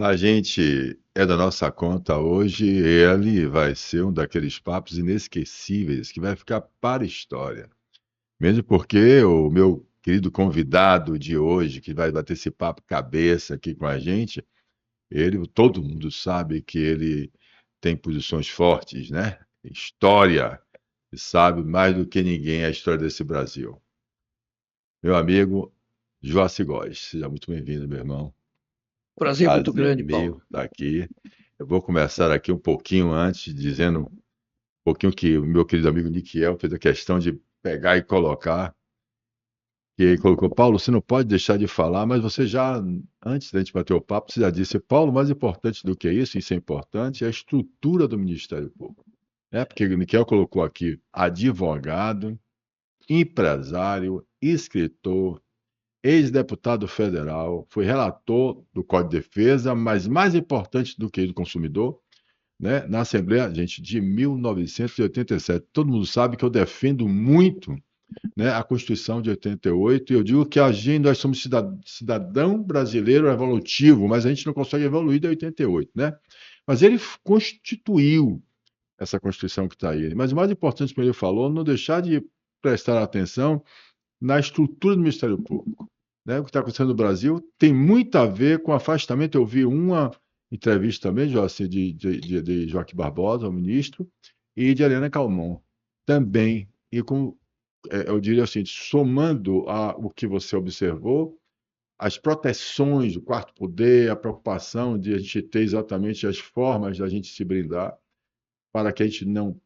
A gente é da nossa conta hoje, ele vai ser um daqueles papos inesquecíveis que vai ficar para a história. Mesmo porque o meu querido convidado de hoje, que vai bater esse papo cabeça aqui com a gente, todo mundo sabe que ele tem posições fortes, né? História, e sabe mais do que ninguém a história desse Brasil. Meu amigo Joaci Góes, seja muito bem-vindo, meu irmão. Prazer muito Prazer grande, meu Paulo. estar aqui. Eu vou começar aqui um pouquinho antes, dizendo um pouquinho que o meu querido amigo Niquiel fez a questão de pegar e colocar, que ele colocou, Paulo, você não pode deixar de falar, mas você já, antes da gente bater o papo, você já disse, Paulo, mais importante do que isso é importante, é a estrutura do Ministério Público. É, porque o Niquiel colocou aqui advogado, empresário, escritor, ex-deputado federal, foi relator do Código de Defesa, mas mais importante do que isso do consumidor, né, na Assembleia, gente, de 1987. Todo mundo sabe que eu defendo muito, né, a Constituição de 88, e eu digo que a gente, nós somos cidadão brasileiro evolutivo, mas a gente não consegue evoluir de 88, né? Mas ele constituiu essa Constituição que está aí. Mas o mais importante, como ele falou, não deixar de prestar atenção na estrutura do Ministério Público. Né? O que está acontecendo no Brasil tem muito a ver com afastamento. Eu vi uma entrevista também, Joacir, de Joaquim Barbosa, o ministro, e de Helena Calmon, também. E com, eu diria assim, somando o que você observou, as proteções do quarto poder, a preocupação de a gente ter exatamente as formas da gente se blindar, para que a gente não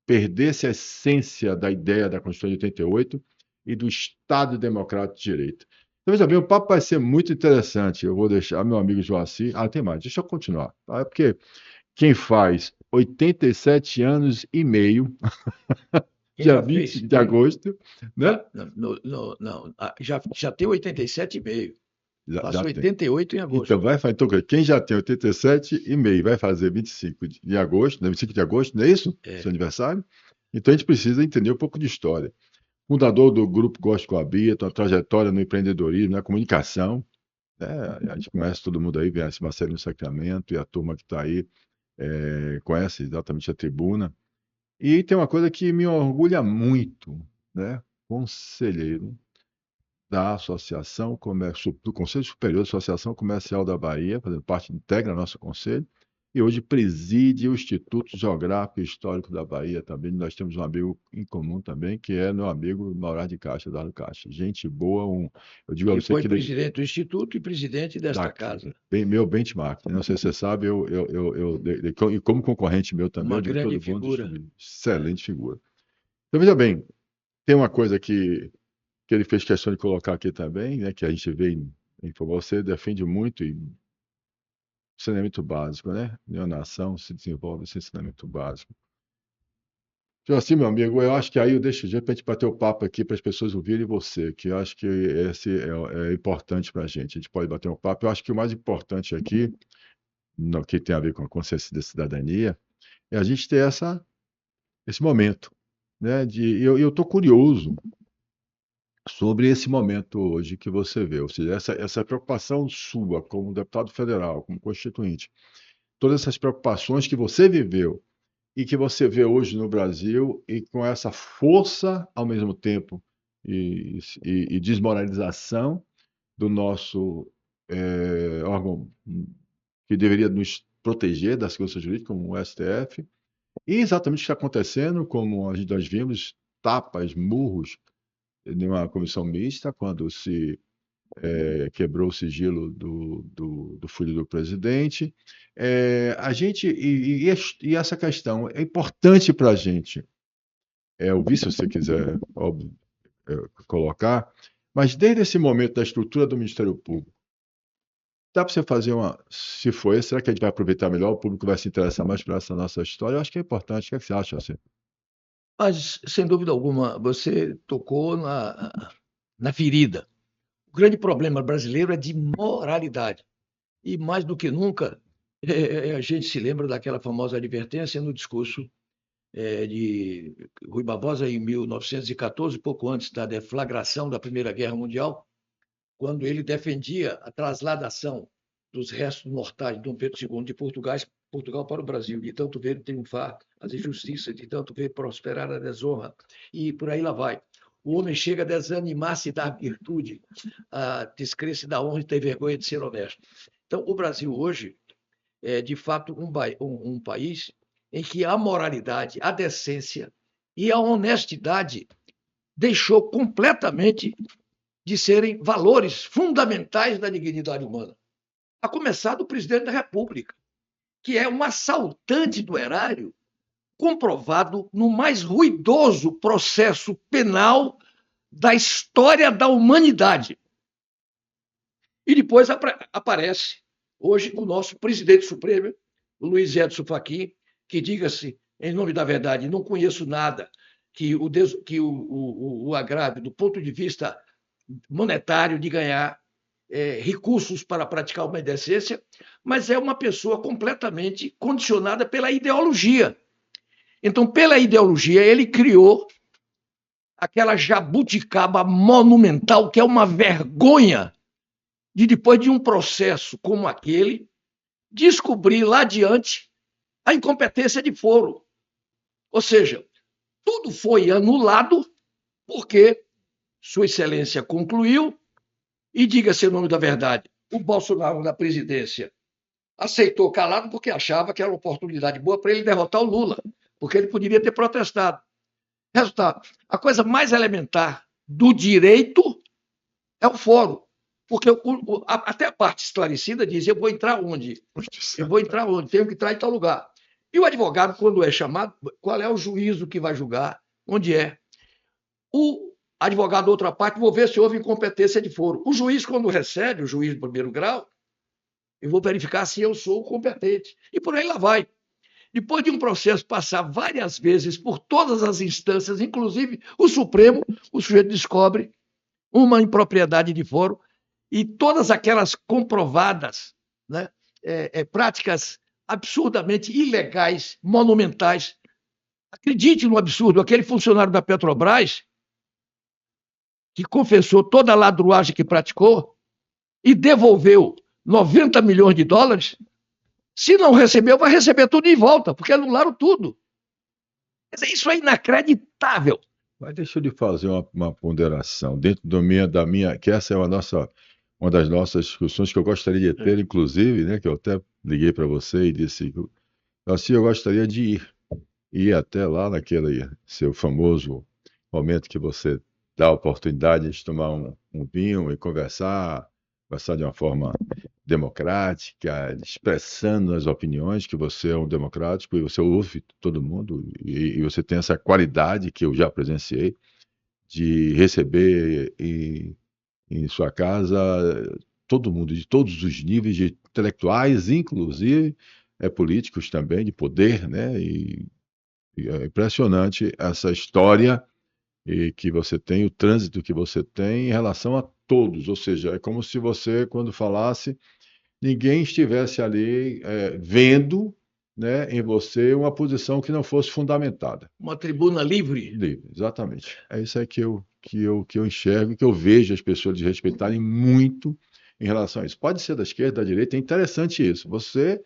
perdesse a essência da ideia da Constituição de 88 e do Estado Democrático de Direito. Então, veja bem, o papo vai ser muito interessante. Eu vou deixar meu amigo Joaci. Ah, tem mais, deixa eu continuar. Tá? É porque quem faz 87 anos e meio, Quem dia já 20 fez? de agosto, né? Não, já tem 87,5. Já Faço tem. 88 em Então, agosto. então, quem já tem 87 e meio vai fazer 25 de agosto, né? 25 de agosto, não é isso? Seu É. aniversário? Então, a gente precisa entender um pouco de história. Fundador do Grupo Gosto com a Bia, uma trajetória no empreendedorismo, na comunicação. Né? A gente conhece todo mundo aí, conhece Marcelino Sacramento e a turma que está aí, conhece exatamente a tribuna. E tem uma coisa que me orgulha muito, né? Conselheiro da Associação Comércio, do Conselho Superior da Associação Comercial da Bahia, fazendo parte, integra nosso conselho, e hoje preside o Instituto Geográfico e Histórico da Bahia também. Nós temos um amigo em comum também, que é meu amigo Maurar de Castro, Eduardo Castro. Gente boa, eu digo a Que você foi que ele presidente do Instituto e presidente desta daqui, casa. meu benchmark. Né? Não sei se você sabe, e como concorrente meu também, eu Uma digo grande todo mundo, figura. excelente figura. Então, veja bem, tem uma coisa que ele fez questão de colocar aqui também, né, que a gente vê você defende muito ensinamento básico, né? Neonação se desenvolve esse ensinamento básico. Então, assim, meu amigo, eu acho que aí eu deixo de repente bater o papo aqui para as pessoas ouvirem você, que eu acho que esse é importante para a gente. A gente pode bater um papo. Eu acho que o mais importante aqui, no que tem a ver com a consciência da cidadania, é a gente ter esse momento, né? Eu estou curioso sobre esse momento hoje que você vê, ou seja, essa preocupação sua como deputado federal, como constituinte, todas essas preocupações que você viveu e que você vê hoje no Brasil e com essa força ao mesmo tempo e desmoralização do nosso órgão que deveria nos proteger da segurança jurídica, como o STF, e exatamente o que está acontecendo, como nós vimos, tapas, murros, em uma comissão mista, quando se quebrou o sigilo do filho do presidente. A gente e essa questão é importante para a gente. Ouvir, se você quiser, óbvio, colocar, mas desde esse momento da estrutura do Ministério Público, dá para você fazer uma. Se for esse, será que a gente vai aproveitar melhor? O público vai se interessar mais por essa nossa história? Eu acho que é importante. O que, é que você acha, assim? Mas, sem dúvida alguma, você tocou na ferida. O grande problema brasileiro é de moralidade. E, mais do que nunca, a gente se lembra daquela famosa advertência no discurso de Rui Barbosa em 1914, pouco antes da deflagração da Primeira Guerra Mundial, quando ele defendia a trasladação. dos restos mortais de Dom Pedro II de Portugal para o Brasil, de tanto ver triunfar as injustiças, de tanto ver prosperar a desonra, e por aí lá vai. O homem chega a desanimar-se da virtude, a descrer-se da honra e ter vergonha de ser honesto. Então, o Brasil hoje é, de fato, um país em que a moralidade, a decência e a honestidade deixou completamente de serem valores fundamentais da dignidade humana. A começar do presidente da República, que é um assaltante do erário, comprovado no mais ruidoso processo penal da história da humanidade. E depois aparece, hoje, o nosso presidente supremo, o Luiz Edson Fachin, que, diga-se, em nome da verdade, não conheço nada que o agrave do ponto de vista monetário de ganhar recursos para praticar uma indecência, mas é uma pessoa completamente condicionada pela ideologia. Então, pela ideologia, ele criou aquela jabuticaba monumental, que é uma vergonha de, depois de um processo como aquele, descobrir lá adiante a incompetência de foro. Ou seja, tudo foi anulado porque Sua Excelência concluiu, e diga-se o nome da verdade, o Bolsonaro na presidência aceitou calado porque achava que era uma oportunidade boa para ele derrotar o Lula, porque ele poderia ter protestado. Resultado, a coisa mais elementar do direito é o fórum. Porque até a parte esclarecida diz, eu vou entrar onde? Eu vou entrar onde? Tenho que entrar em tal lugar. E o advogado, quando é chamado, qual é o juízo que vai julgar? Onde é? O advogado da outra parte, vou ver se houve incompetência de foro. O juiz, quando recebe, o juiz de primeiro grau, eu vou verificar se eu sou competente. E por aí lá vai. Depois de um processo passar várias vezes por todas as instâncias, inclusive o Supremo, o sujeito descobre uma impropriedade de foro e todas aquelas comprovadas, né, práticas absurdamente ilegais, monumentais. Acredite no absurdo, aquele funcionário da Petrobras que confessou toda a ladruagem que praticou e devolveu 90 milhões de dólares, se não recebeu, vai receber tudo de volta, porque anularam tudo. Isso é inacreditável. Mas deixa eu lhe fazer uma ponderação dentro da minha, que essa é uma das nossas discussões que eu gostaria de ter, inclusive, né, que eu até liguei para você e disse, assim, eu gostaria de ir até lá naquele seu famoso momento que você dá a oportunidade de tomar um vinho e conversar de uma forma democrática, expressando as opiniões, que você é um democrático e você ouve todo mundo, e você tem essa qualidade que eu já presenciei, de receber em sua casa todo mundo, de todos os níveis, de intelectuais, inclusive políticos também, de poder, né? E é impressionante essa história que você tem, o trânsito que você tem em relação a todos, ou seja, é como se você, quando falasse, ninguém estivesse ali vendo, né, em você uma posição que não fosse fundamentada. Uma tribuna livre. Livre, exatamente. É isso aí que eu enxergo, que eu vejo as pessoas desrespeitarem muito em relação a isso. Pode ser da esquerda, da direita, é interessante isso. Você,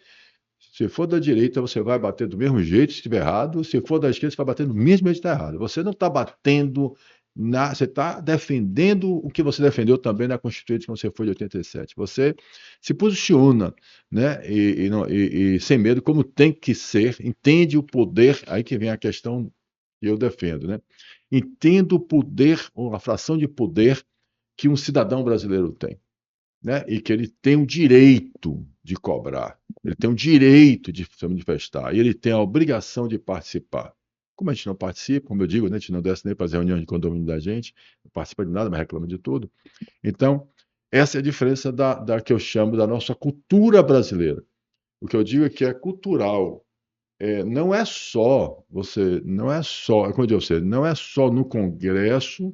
se for da direita, você vai bater do mesmo jeito se estiver errado, se for da esquerda, você vai bater do mesmo jeito se estiver errado. Você não está batendo você está defendendo o que você defendeu também na Constituinte quando você foi de 87. Você se posiciona, né, e sem medo, como tem que ser, entende o poder, aí que vem a questão que eu defendo, né? Entendo o poder, ou a fração de poder que um cidadão brasileiro tem, né? E que ele tem o direito de cobrar, ele tem o direito de se manifestar, e ele tem a obrigação de participar. Como a gente não participa, como eu digo, né, a gente não desce nem para as reuniões de condomínio da gente, não participa de nada, mas reclama de tudo. Então, essa é a diferença da que eu chamo da nossa cultura brasileira. O que eu digo é que é cultural. Não é só como eu digo a você, não é só no Congresso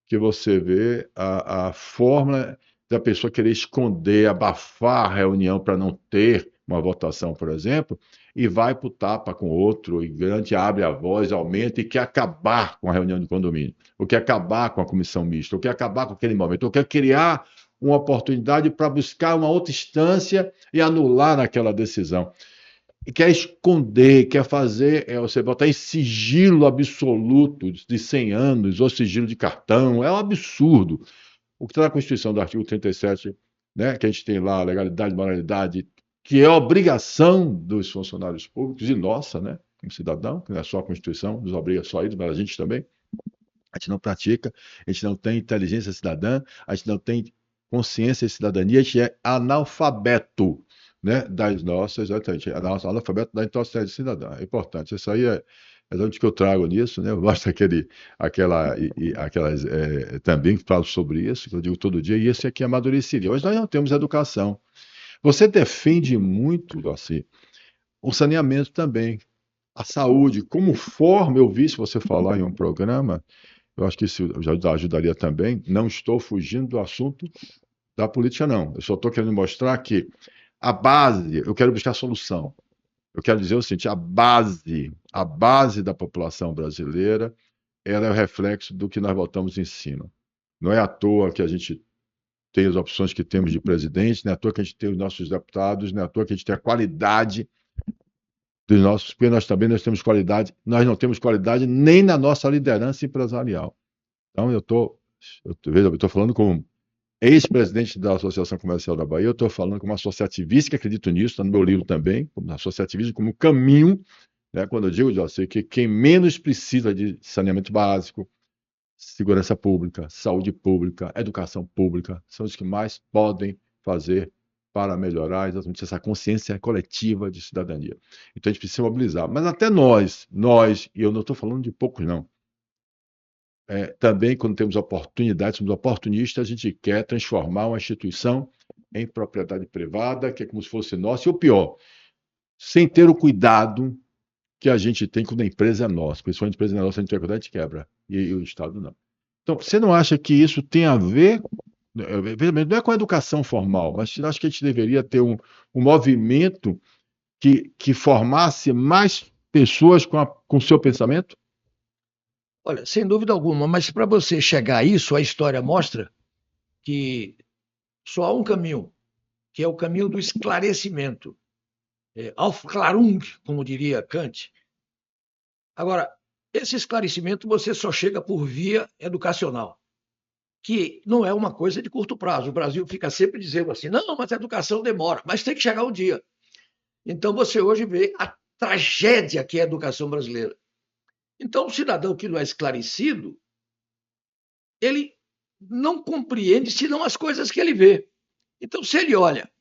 que você vê a forma da pessoa querer esconder, abafar a reunião para não ter uma votação, por exemplo, e vai para o tapa com outro, e grande abre a voz, aumenta e quer acabar com a reunião de condomínio, ou quer acabar com a comissão mista, ou quer acabar com aquele momento, ou quer criar uma oportunidade para buscar uma outra instância e anular aquela decisão. E quer esconder, quer fazer, você botar em sigilo absoluto de 100 anos, ou sigilo de cartão, é um absurdo. O que está na Constituição do artigo 37, né, que a gente tem lá, a legalidade, moralidade, que é obrigação dos funcionários públicos, e nossa, né, como cidadão, que não é só a Constituição, nos obriga só a eles, mas a gente também. A gente não pratica, a gente não tem inteligência cidadã, a gente não tem consciência e cidadania, a gente é analfabeto, né, das nossas, exatamente, analfabeto da nossa cidadã. É importante, isso aí é exatamente o que eu trago nisso, né, eu gosto aquelas também que falo sobre isso, que eu digo todo dia, e esse aqui é amadureceria. Hoje nós não temos educação. Você defende muito, assim, o saneamento também, a saúde, como forma, eu vi se você falar em um programa, eu acho que isso já ajudaria também. Não estou fugindo do assunto da política, não. Eu só estou querendo mostrar que a base, eu quero buscar solução. Eu quero dizer o seguinte: a base da população brasileira, ela é o reflexo do que nós botamos em cima. Não é à toa que a gente tem as opções que temos de presidente, não é à toa que a gente tem os nossos deputados, não é à toa que a gente tem a qualidade dos nossos, porque nós temos qualidade, nós não temos qualidade nem na nossa liderança empresarial. Então, eu estou falando como ex-presidente da Associação Comercial da Bahia, eu estou falando como associativista, que acredito nisso, está no meu livro também, como associativismo, como caminho, né, quando eu digo, José, que quem menos precisa de saneamento básico, segurança pública, saúde pública, educação pública, são os que mais podem fazer para melhorar exatamente essa consciência coletiva de cidadania. Então, a gente precisa mobilizar. Mas até nós, e eu não estou falando de poucos, não, também, quando temos oportunidades, somos oportunistas, a gente quer transformar uma instituição em propriedade privada, que é como se fosse nossa, e o pior, sem ter o cuidado que a gente tem quando a empresa é nossa. Principalmente a empresa é nossa, a gente tem cuidado, a gente quebra, e o Estado não. Então, você não acha que isso tem a ver, veja bem, não é com a educação formal, mas acho que a gente deveria ter um movimento que formasse mais pessoas com o seu pensamento? Olha, sem dúvida alguma, mas para você chegar a isso, a história mostra que só há um caminho, que é o caminho do esclarecimento. Aufklärung, como diria Kant. Agora, esse esclarecimento você só chega por via educacional, que não é uma coisa de curto prazo. O Brasil fica sempre dizendo assim, não, mas a educação demora, mas tem que chegar um dia. Então você hoje vê a tragédia que é a educação brasileira. Então, o cidadão que não é esclarecido, ele não compreende senão as coisas que ele vê. Então, se ele olha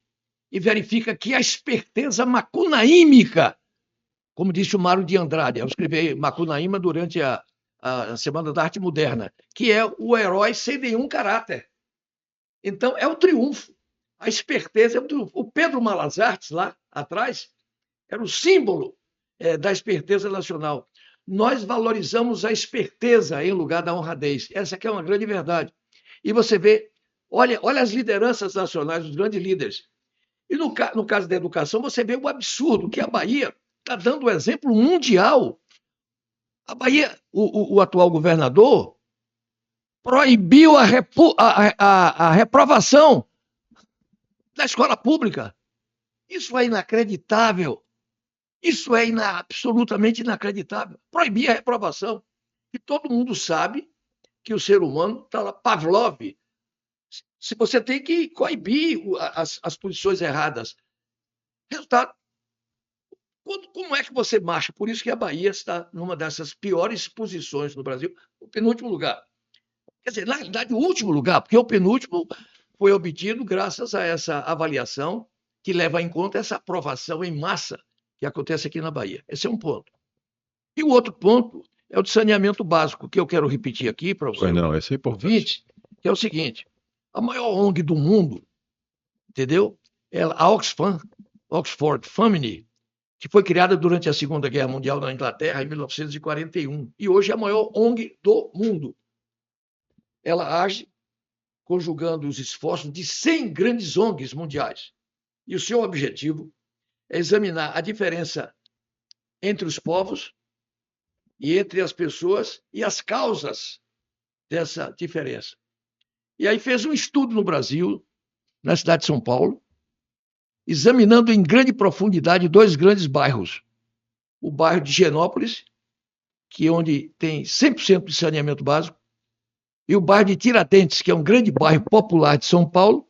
e verifica que a esperteza macunaímica, como disse o Mário de Andrade, eu escrevi Macunaíma durante a Semana da Arte Moderna, que é o herói sem nenhum caráter. Então, é o triunfo. A esperteza é o triunfo. O Pedro Malas Artes, lá atrás, era o símbolo da esperteza nacional. Nós valorizamos a esperteza em lugar da honradez. Essa aqui é uma grande verdade. E você vê, olha as lideranças nacionais, os grandes líderes. E no caso da educação, você vê o absurdo que a Bahia está dando um exemplo mundial. A Bahia, o atual governador, proibiu a reprovação da escola pública. Isso é inacreditável. Isso é absolutamente inacreditável. Proibir a reprovação. E todo mundo sabe que o ser humano está lá, Pavlov. Se você tem que coibir as posições erradas. Resultado. Como é que você marcha? Por isso que a Bahia está numa dessas piores posições no Brasil, o penúltimo lugar. Quer dizer, na realidade, o último lugar, porque o penúltimo foi obtido graças a essa avaliação que leva em conta essa aprovação em massa que acontece aqui na Bahia. Esse é um ponto. E o outro ponto é o de saneamento básico, que eu quero repetir aqui para você, não, esse é importante. Que é o seguinte, a maior ONG do mundo, entendeu? É a Oxford Family, que foi criada durante a Segunda Guerra Mundial na Inglaterra, em 1941, e hoje é a maior ONG do mundo. Ela age conjugando os esforços de 100 grandes ONGs mundiais. E o seu objetivo é examinar a diferença entre os povos e entre as pessoas e as causas dessa diferença. E aí fez um estudo no Brasil, na cidade de São Paulo, examinando em grande profundidade 2 grandes bairros. O bairro de Higienópolis, que é onde tem 100% de saneamento básico, e o bairro de Tiradentes, que é um grande bairro popular de São Paulo,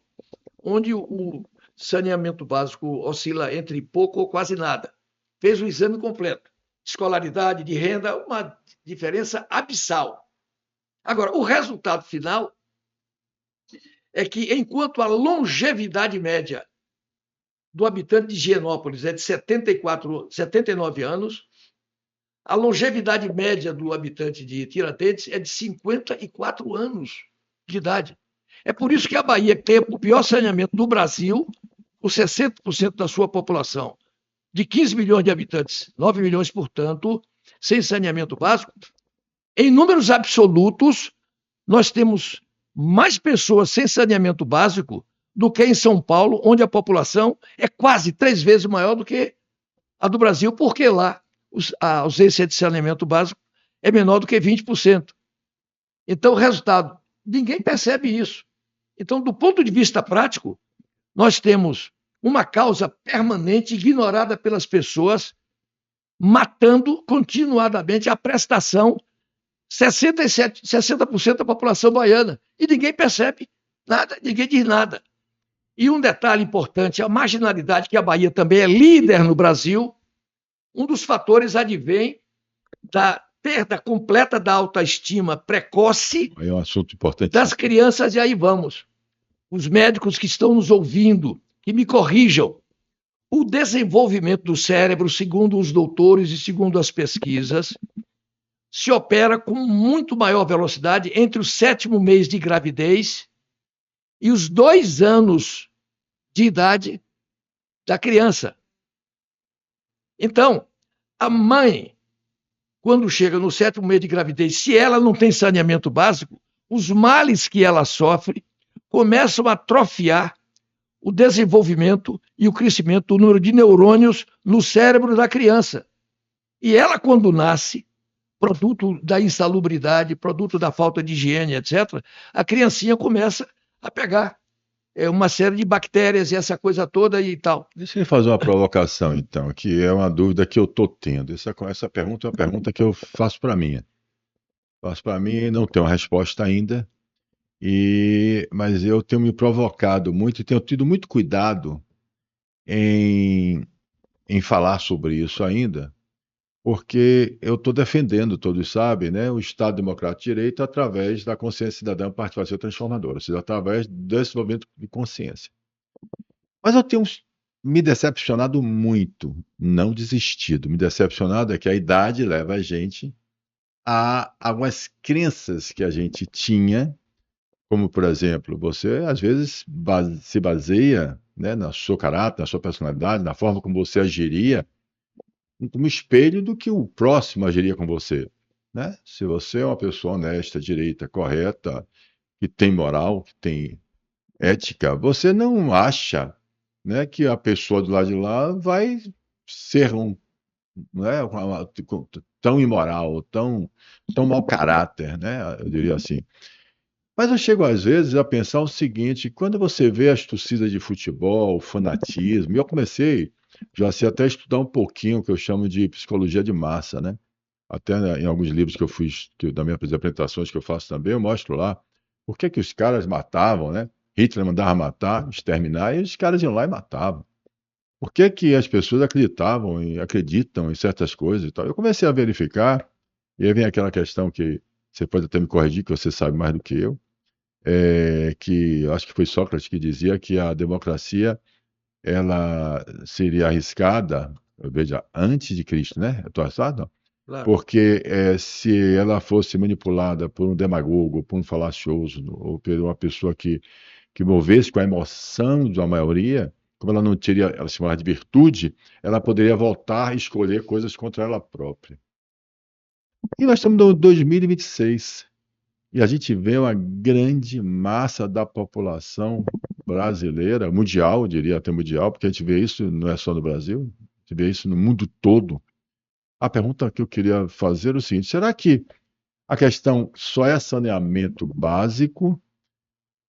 onde o saneamento básico oscila entre pouco ou quase nada. Fez o exame completo. Escolaridade, de renda, uma diferença abissal. Agora, o resultado final é que, enquanto a longevidade média do habitante de Higienópolis é de 79 anos, a longevidade média do habitante de Tiradentes é de 54 anos de idade. É por isso que a Bahia tem o pior saneamento do Brasil, com 60% da sua população, de 15 milhões de habitantes, 9 milhões, portanto, sem saneamento básico. Em números absolutos, nós temos mais pessoas sem saneamento básico do que em São Paulo, onde a população é quase 3 vezes maior do que a do Brasil, porque lá a ausência de saneamento básico é menor do que 20%. Então, o resultado, ninguém percebe isso. Então, do ponto de vista prático, nós temos uma causa permanente ignorada pelas pessoas, matando continuadamente a prestação 60% da população baiana. E ninguém percebe nada, ninguém diz nada. E um detalhe importante, a marginalidade, que a Bahia também é líder no Brasil, um dos fatores advém da perda completa da autoestima precoce É um assunto importante. das crianças, e aí vamos. Os médicos que estão nos ouvindo, que me corrijam. O desenvolvimento do cérebro, segundo os doutores e segundo as pesquisas, se opera com muito maior velocidade entre o 7º mês de gravidez e os 2 anos de idade da criança. Então, a mãe, quando chega no 7º mês de gravidez, se ela não tem saneamento básico, os males que ela sofre começam a atrofiar o desenvolvimento e o crescimento do número de neurônios no cérebro da criança. E ela, quando nasce, produto da insalubridade, produto da falta de higiene, etc., a criancinha começa a pegar uma série de bactérias e essa coisa toda e tal. Deixa eu fazer uma provocação, então, que é uma dúvida que eu estou tendo. Essa pergunta é uma pergunta que eu faço para mim. Faço para mim e não tenho uma resposta ainda, mas eu tenho me provocado muito e tenho tido muito cuidado em falar sobre isso ainda, porque eu estou defendendo, todos sabem, né, o Estado Democrático de Direito através da consciência cidadã participativa transformadora, ou seja, através do desenvolvimento de consciência. Mas eu tenho me decepcionado muito, não desistido. Me decepcionado é que a idade leva a gente a algumas crenças que a gente tinha, como, por exemplo, você às vezes se baseia, né, no seu caráter, na sua personalidade, na forma como você agiria, como espelho do que o próximo agiria com você, né? Se você é uma pessoa honesta, direita, correta, que tem moral, que tem ética, você não acha, né, que a pessoa do lado de lá vai ser né, tão imoral, tão mau caráter, né? Eu diria assim. Mas eu chego às vezes a pensar o seguinte: quando você vê as torcidas de futebol, o fanatismo, e eu comecei já sei até estudar um pouquinho o que eu chamo de psicologia de massa, né? Até em alguns livros que eu fiz, das minhas apresentações que eu faço também, eu mostro lá por que os caras matavam, né? Hitler mandava matar, exterminar, e os caras iam lá e matavam. Por que que as pessoas acreditavam e acreditam em certas coisas e tal? Eu comecei a verificar, e aí vem aquela questão que você pode até me corrigir, que você sabe mais do que eu, que acho que foi Sócrates que dizia que a democracia ela seria arriscada, veja, antes de Cristo, né? Estou errado? Claro. Porque se ela fosse manipulada por um demagogo, por um falacioso, ou por uma pessoa que movesse com a emoção da maioria, como ela não teria, ela se chamava de virtude, ela poderia voltar e escolher coisas contra ela própria. E nós estamos em 2026, e a gente vê uma grande massa da população brasileira, mundial, eu diria até mundial, porque a gente vê isso não é só no Brasil, a gente vê isso no mundo todo. A pergunta que eu queria fazer é o seguinte: será que a questão só é saneamento básico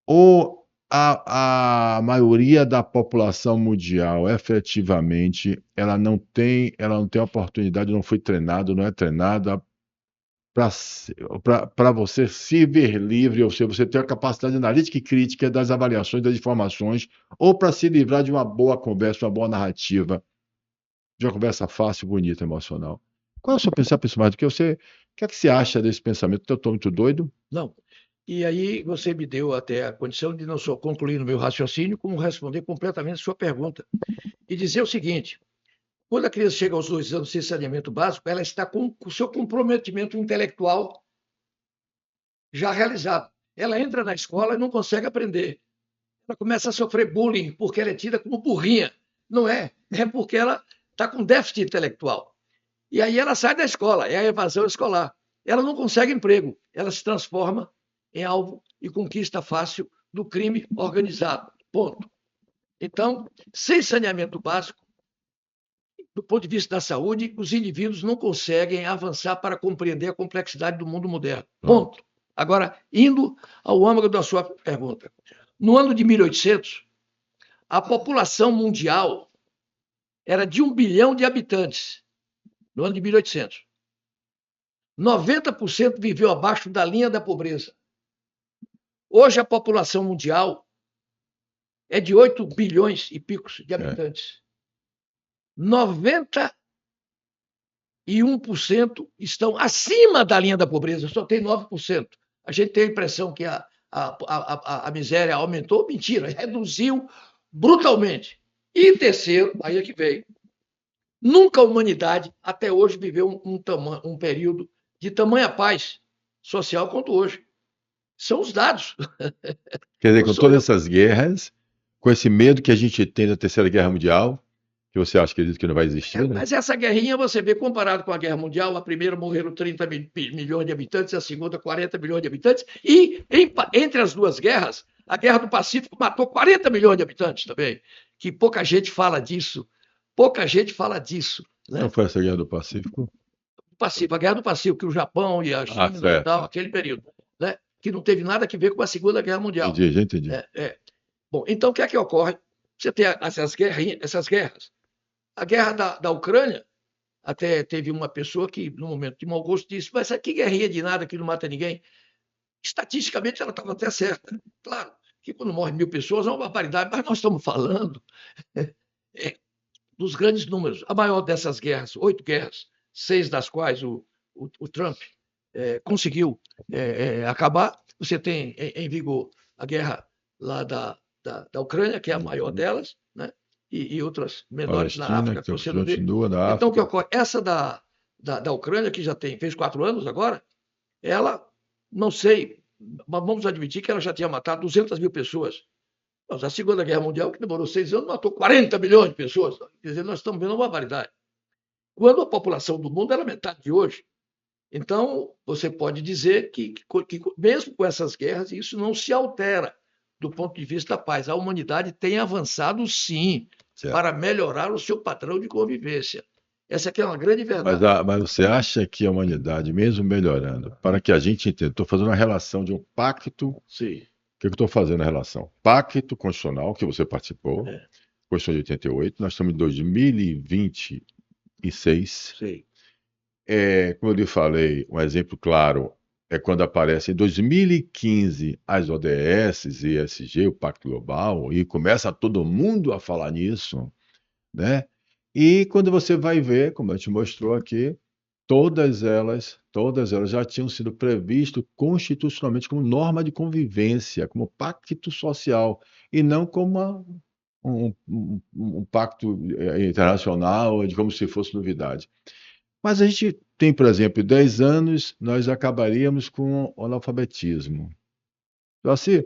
ou a maioria da população mundial, efetivamente, ela não tem oportunidade, não foi treinada, não é treinada para você se ver livre, ou seja, você ter a capacidade analítica e crítica das avaliações das informações, ou para se livrar de uma boa conversa, uma boa narrativa, de uma conversa fácil, bonita, emocional. Qual é o seu pensamento mais do que você? O que é que você acha desse pensamento? Eu estou muito doido? Não. E aí você me deu até a condição de não só concluir no meu raciocínio, como responder completamente a sua pergunta. E dizer o seguinte: quando a criança chega aos 2 anos sem saneamento básico, ela está com o seu comprometimento intelectual já realizado. Ela entra na escola e não consegue aprender. Ela começa a sofrer bullying porque ela é tida como burrinha. Não é, é porque ela está com déficit intelectual. E aí ela sai da escola, é a evasão escolar. Ela não consegue emprego, ela se transforma em alvo e conquista fácil do crime organizado. Ponto. Então, sem saneamento básico, do ponto de vista da saúde, os indivíduos não conseguem avançar para compreender a complexidade do mundo moderno. Ponto. Agora, indo ao âmago da sua pergunta. No ano de 1800, a população mundial era de 1 bilhão de habitantes. No ano de 1800. 90% viveu abaixo da linha da pobreza. Hoje a população mundial é de 8 bilhões e picos de habitantes. 91% estão acima da linha da pobreza, só tem 9%. A gente tem a impressão que a miséria aumentou. Mentira, reduziu brutalmente. E terceiro, aí é que veio. Nunca a humanidade, até hoje, viveu um período de tamanha paz social quanto hoje. São os dados. Quer dizer, com todas essas guerras, com esse medo que a gente tem da Terceira Guerra Mundial, que você acha que não vai existir, né? Mas essa guerrinha, você vê, comparado com a Guerra Mundial, a primeira morreram 30 milhões de habitantes, a segunda 40 milhões de habitantes, e entre as duas guerras, a Guerra do Pacífico matou 40 milhões de habitantes também, que pouca gente fala disso. Pouca gente fala disso. Né? Não foi essa Guerra do Pacífico? A Guerra do Pacífico, que o Japão e a China e tal, aquele período, né? Que não teve nada a ver com a Segunda Guerra Mundial. Entendi. Bom, então o que é que ocorre? Você tem essas guerras. A guerra da Ucrânia, até teve uma pessoa que, no momento de mau gosto, disse: mas que guerrinha de nada que não mata ninguém? Estatisticamente, ela estava até certa. Claro que quando morrem 1.000 pessoas é uma barbaridade, mas nós estamos falando dos grandes números. A maior dessas guerras, 8 guerras, 6 das quais o Trump conseguiu acabar. Você tem em vigor a guerra lá da Ucrânia, que é a maior delas, né? E outras menores na África que você não vê. Então, o que ocorre? Essa da Ucrânia, que já fez 4 anos agora, ela, não sei, mas vamos admitir que ela já tinha matado 200 mil pessoas. Mas a Segunda Guerra Mundial, que demorou 6 anos, matou 40 milhões de pessoas. Quer dizer, nós estamos vendo uma barbaridade. Quando a população do mundo era metade de hoje. Então, você pode dizer que mesmo com essas guerras, isso não se altera do ponto de vista da paz. A humanidade tem avançado, sim, para melhorar o seu padrão de convivência. Essa aqui é uma grande verdade. Mas você acha que a humanidade, mesmo melhorando, para que a gente entenda, estou fazendo uma relação de um pacto. Sim. O que eu estou fazendo na relação? Pacto Constitucional, que você participou, Constituição de 88, nós estamos em 2026. Sim. Como eu lhe falei, um exemplo claro é quando aparece em 2015 as ODS, ESG, o Pacto Global, e começa todo mundo a falar nisso, né? E quando você vai ver, como a gente mostrou aqui, todas elas já tinham sido previstas constitucionalmente como norma de convivência, como pacto social, e não como um pacto internacional, como se fosse novidade. Mas a gente tem, por exemplo, 10 anos, nós acabaríamos com o analfabetismo. Então, assim,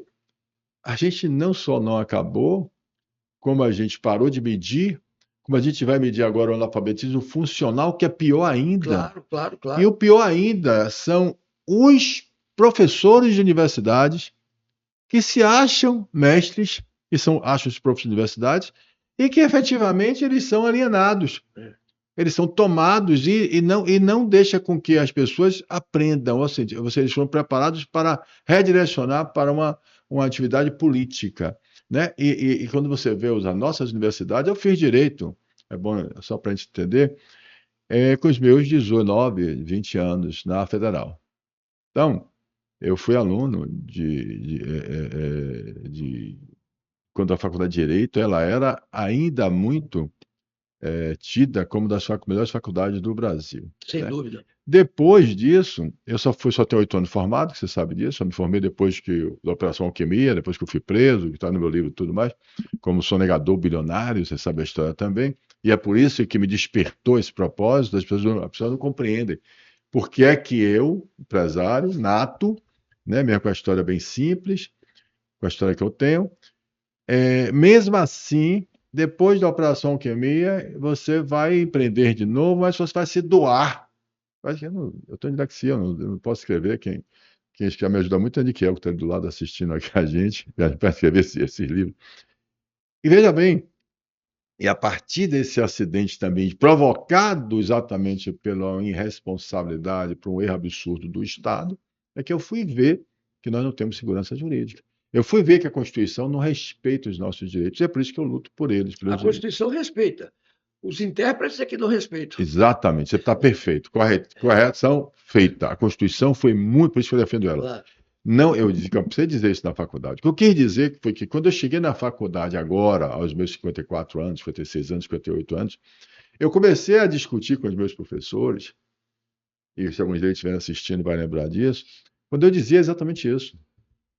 a gente não só não acabou, como a gente parou de medir, como a gente vai medir agora o analfabetismo funcional, que é pior ainda. Claro. E o pior ainda são os professores de universidades que se acham mestres, acham os professores de universidades, e que efetivamente eles são alienados. Eles são tomados e não deixa com que as pessoas aprendam, ou seja, eles foram preparados para redirecionar para uma atividade política, né? E quando você vê as nossas universidades, eu fiz direito, é bom, só para a gente entender, com os meus 19, 20 anos na Federal. Então, eu fui aluno quando a Faculdade de Direito ela era ainda muito tida como das melhores faculdades do Brasil, Sem né? dúvida. Depois disso, eu só tenho 8 anos formado, que você sabe disso, eu me formei depois da Operação Alquimia, depois que eu fui preso, que está no meu livro e tudo mais, como sonegador bilionário, você sabe a história também, e é por isso que me despertou esse propósito, as pessoas não compreendem. Por que é que eu, empresário, nato, né, mesmo com a história bem simples, com a história que eu tenho, mesmo assim, depois da Operação Alquimia, você vai empreender de novo, mas você vai se doar. Eu estou em dislexia, eu não posso escrever. Quem já me ajuda muito é o Niquel, que está do lado assistindo aqui a gente, para escrever esse livro. E veja bem, e a partir desse acidente também, provocado exatamente pela irresponsabilidade, por um erro absurdo do Estado, é que eu fui ver que nós não temos segurança jurídica. Eu fui ver que a Constituição não respeita os nossos direitos. E é por isso que eu luto por eles, A pelos direitos. Constituição respeita. Os intérpretes é que não respeitam. Exatamente, você está perfeito. Correção feita. A Constituição foi muito, por isso que eu defendo ela. Claro. Não, eu não precisei dizer isso na faculdade. O que eu quis dizer foi que quando eu cheguei na faculdade agora, aos meus 54 anos, 56 anos, 58 anos, eu comecei a discutir com os meus professores, e se alguns deles estiverem assistindo vai lembrar disso, quando eu dizia exatamente isso.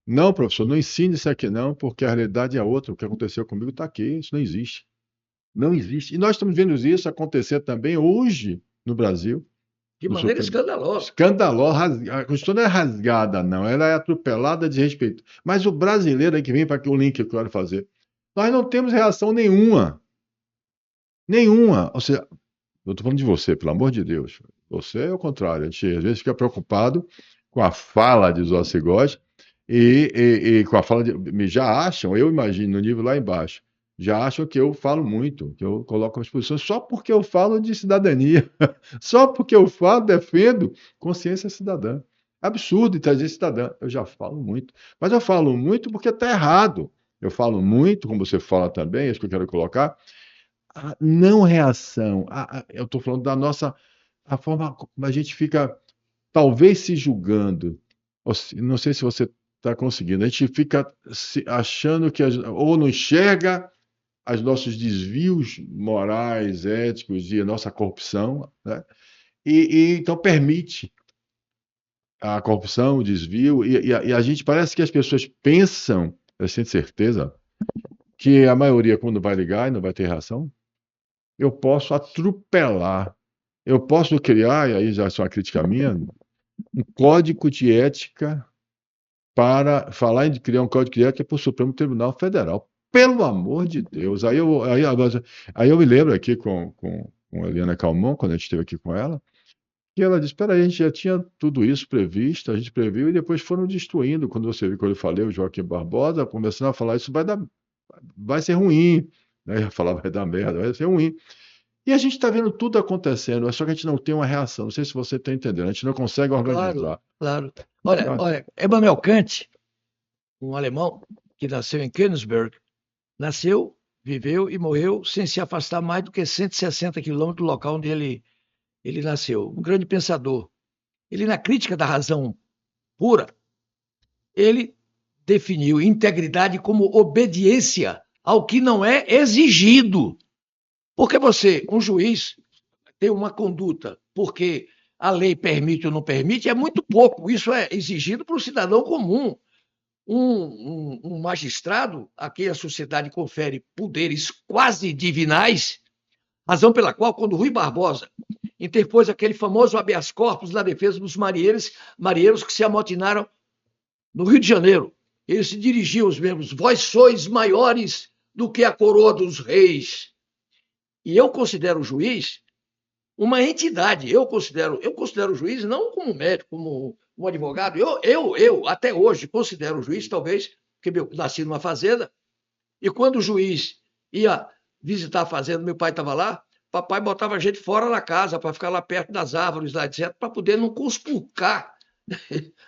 Não, professor, não ensine isso aqui não, porque a realidade é outra. O que aconteceu comigo está aqui, isso não existe. Não existe. E nós estamos vendo isso acontecer também hoje no Brasil. De No maneira Supremo. escandalosa. Escandalosa. A Constituição não é rasgada, não. Ela é atropelada de respeito. Mas o brasileiro é que vem para o link que eu quero fazer. Nós não temos reação nenhuma. Nenhuma. Ou seja, eu estou falando de você, pelo amor de Deus. Você é o contrário. A gente às vezes fica preocupado com a fala de Zócigós e com a fala de. Já acham, eu imagino, no nível lá embaixo, já acham que eu falo muito, que eu coloco as posições só porque eu falo de cidadania, só porque eu falo, defendo consciência cidadã. Absurdo trazer cidadã. Eu já falo muito. Mas eu falo muito porque está errado. Eu falo muito, como você fala também, é isso que eu quero colocar, a não reação. Eu estou falando da nossa. A forma como a gente fica, talvez se julgando. Não sei se você está conseguindo. A gente fica achando que. Ou não enxerga os nossos desvios morais, éticos e a nossa corrupção, né? Então permite a corrupção, o desvio, e a gente parece que as pessoas pensam, eu tenho certeza, que a maioria, quando vai ligar e não vai ter reação, eu posso atropelar, eu posso criar, e aí já é uma crítica minha, um código de ética para falar em criar um código de ética para o Supremo Tribunal Federal. Pelo amor de Deus. Aí eu me lembro aqui com a Eliana Calmon, quando a gente esteve aqui com ela, que ela disse: espera aí, a gente já tinha tudo isso previsto, a gente previu, e depois foram destruindo. Quando você viu, quando eu falei, o Joaquim Barbosa, começando a falar, isso vai ser ruim. Né? Eu falava, vai dar merda, vai ser ruim. E a gente está vendo tudo acontecendo, é só que a gente não tem uma reação. Não sei se você está entendendo, a gente não consegue organizar. Claro. Olha, Immanuel Kant, um alemão que nasceu em Königsberg, nasceu, viveu e morreu sem se afastar mais do que 160 quilômetros do local onde ele nasceu. Um grande pensador. Ele, na crítica da razão pura, ele definiu integridade como obediência ao que não é exigido. Porque você, um juiz, tem uma conduta porque a lei permite ou não permite, é muito pouco. Isso é exigido para o cidadão comum. Um magistrado a quem a sociedade confere poderes quase divinais, razão pela qual, quando Rui Barbosa interpôs aquele famoso habeas corpus na defesa dos marinheiros que se amotinaram no Rio de Janeiro, ele se dirigiu aos mesmos: vós sois maiores do que a coroa dos reis. E eu considero o juiz uma entidade. Eu considero o juiz não como médico, como um advogado. Eu até hoje considero o juiz, talvez, porque eu nasci numa fazenda, e quando o juiz ia visitar a fazenda, meu pai estava lá, papai botava a gente fora da casa para ficar lá perto das árvores, lá, etc., para poder não conspurcar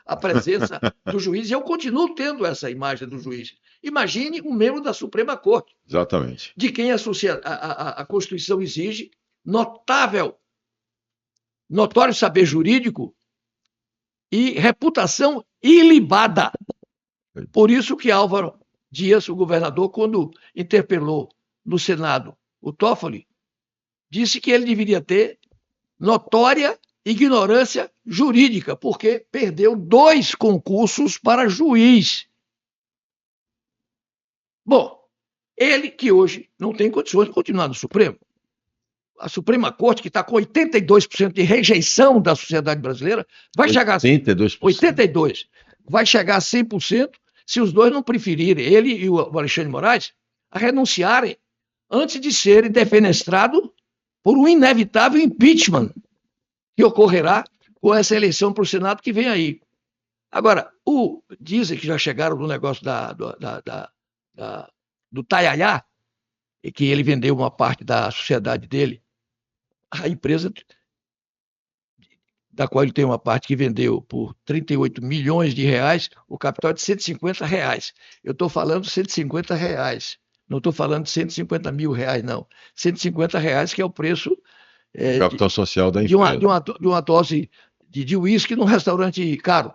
a presença do juiz, e eu continuo tendo essa imagem do juiz. Imagine um membro da Suprema Corte, Exatamente. de quem a Constituição exige notório saber jurídico e reputação ilibada. Por isso que Álvaro Dias, o governador, quando interpelou no Senado o Toffoli, disse que ele deveria ter notória ignorância jurídica, porque perdeu 2 concursos para juiz. Bom, ele que hoje não tem condições de continuar no Supremo. A Suprema Corte, que está com 82% de rejeição da sociedade brasileira, vai chegar a 82%. Vai chegar a 100% se os dois não preferirem, ele e o Alexandre de Moraes, a renunciarem antes de serem defenestrados por um inevitável impeachment que ocorrerá com essa eleição para o Senado que vem aí. Agora, dizem que já chegaram no negócio do Taiaiá, e que ele vendeu uma parte da sociedade dele, a empresa da qual ele tem uma parte que vendeu por 38 milhões de reais, o capital é de 150 reais. Eu estou falando de 150 reais, não estou falando de 150 mil reais, não. 150 reais que é o preço capital social da empresa. De uma dose de uísque num restaurante caro.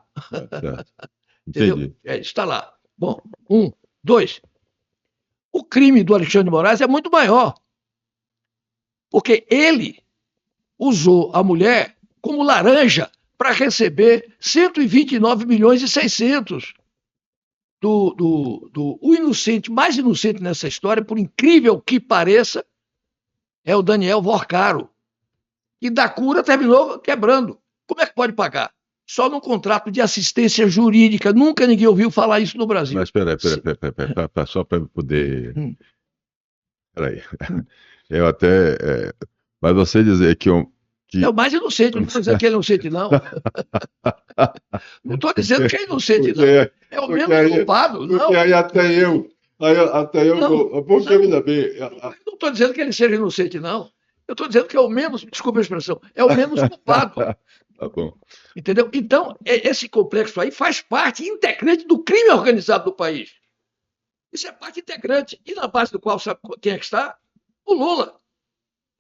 Entendi. Está lá. Bom, 1, 2. O crime do Alexandre de Moraes é muito maior, porque ele usou a mulher como laranja para receber 129 milhões e 600 o inocente, mais inocente nessa história, por incrível que pareça, é o Daniel Vorcaro, que da cura terminou quebrando. Como é que pode pagar? Só num contrato de assistência jurídica. Nunca ninguém ouviu falar isso no Brasil. Mas espera, só para poder... Peraí. Eu até... Mas você dizer que... É o mais inocente, não estou dizendo que ele é inocente, não. Não estou dizendo que é inocente, não. É o mesmo culpado, não. Porque aí até eu não, poxa vida bem. Não estou dizendo que ele seja inocente, não. Eu estou dizendo que é o menos, desculpa a expressão, é o menos culpado. Tá bom. Entendeu? Então, esse complexo aí faz parte integrante do crime organizado do país. Isso é parte integrante. E na base do qual, sabe quem é que está? O Lula.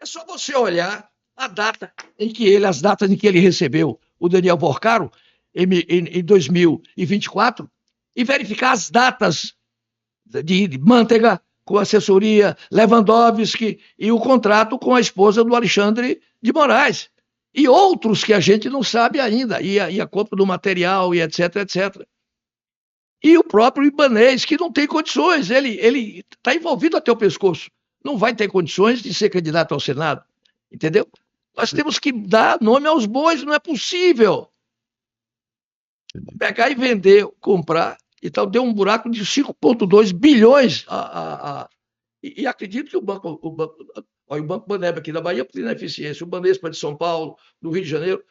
É só você olhar as datas em que ele recebeu o Daniel Vorcaro em 2024 e verificar as datas de Manteiga com assessoria, Lewandowski e o contrato com a esposa do Alexandre de Moraes. E outros que a gente não sabe ainda, e a compra do material, e etc, etc. E o próprio Ibanez, que não tem condições, ele está envolvido até o pescoço, não vai ter condições de ser candidato ao Senado, entendeu? Nós temos que dar nome aos bois, não é possível. Pegar e vender, comprar, e tal, deu um buraco de 5,2 bilhões. E acredito que o Banco Baneb aqui da Bahia tem ineficiência, o Banespa de São Paulo, do Rio de Janeiro.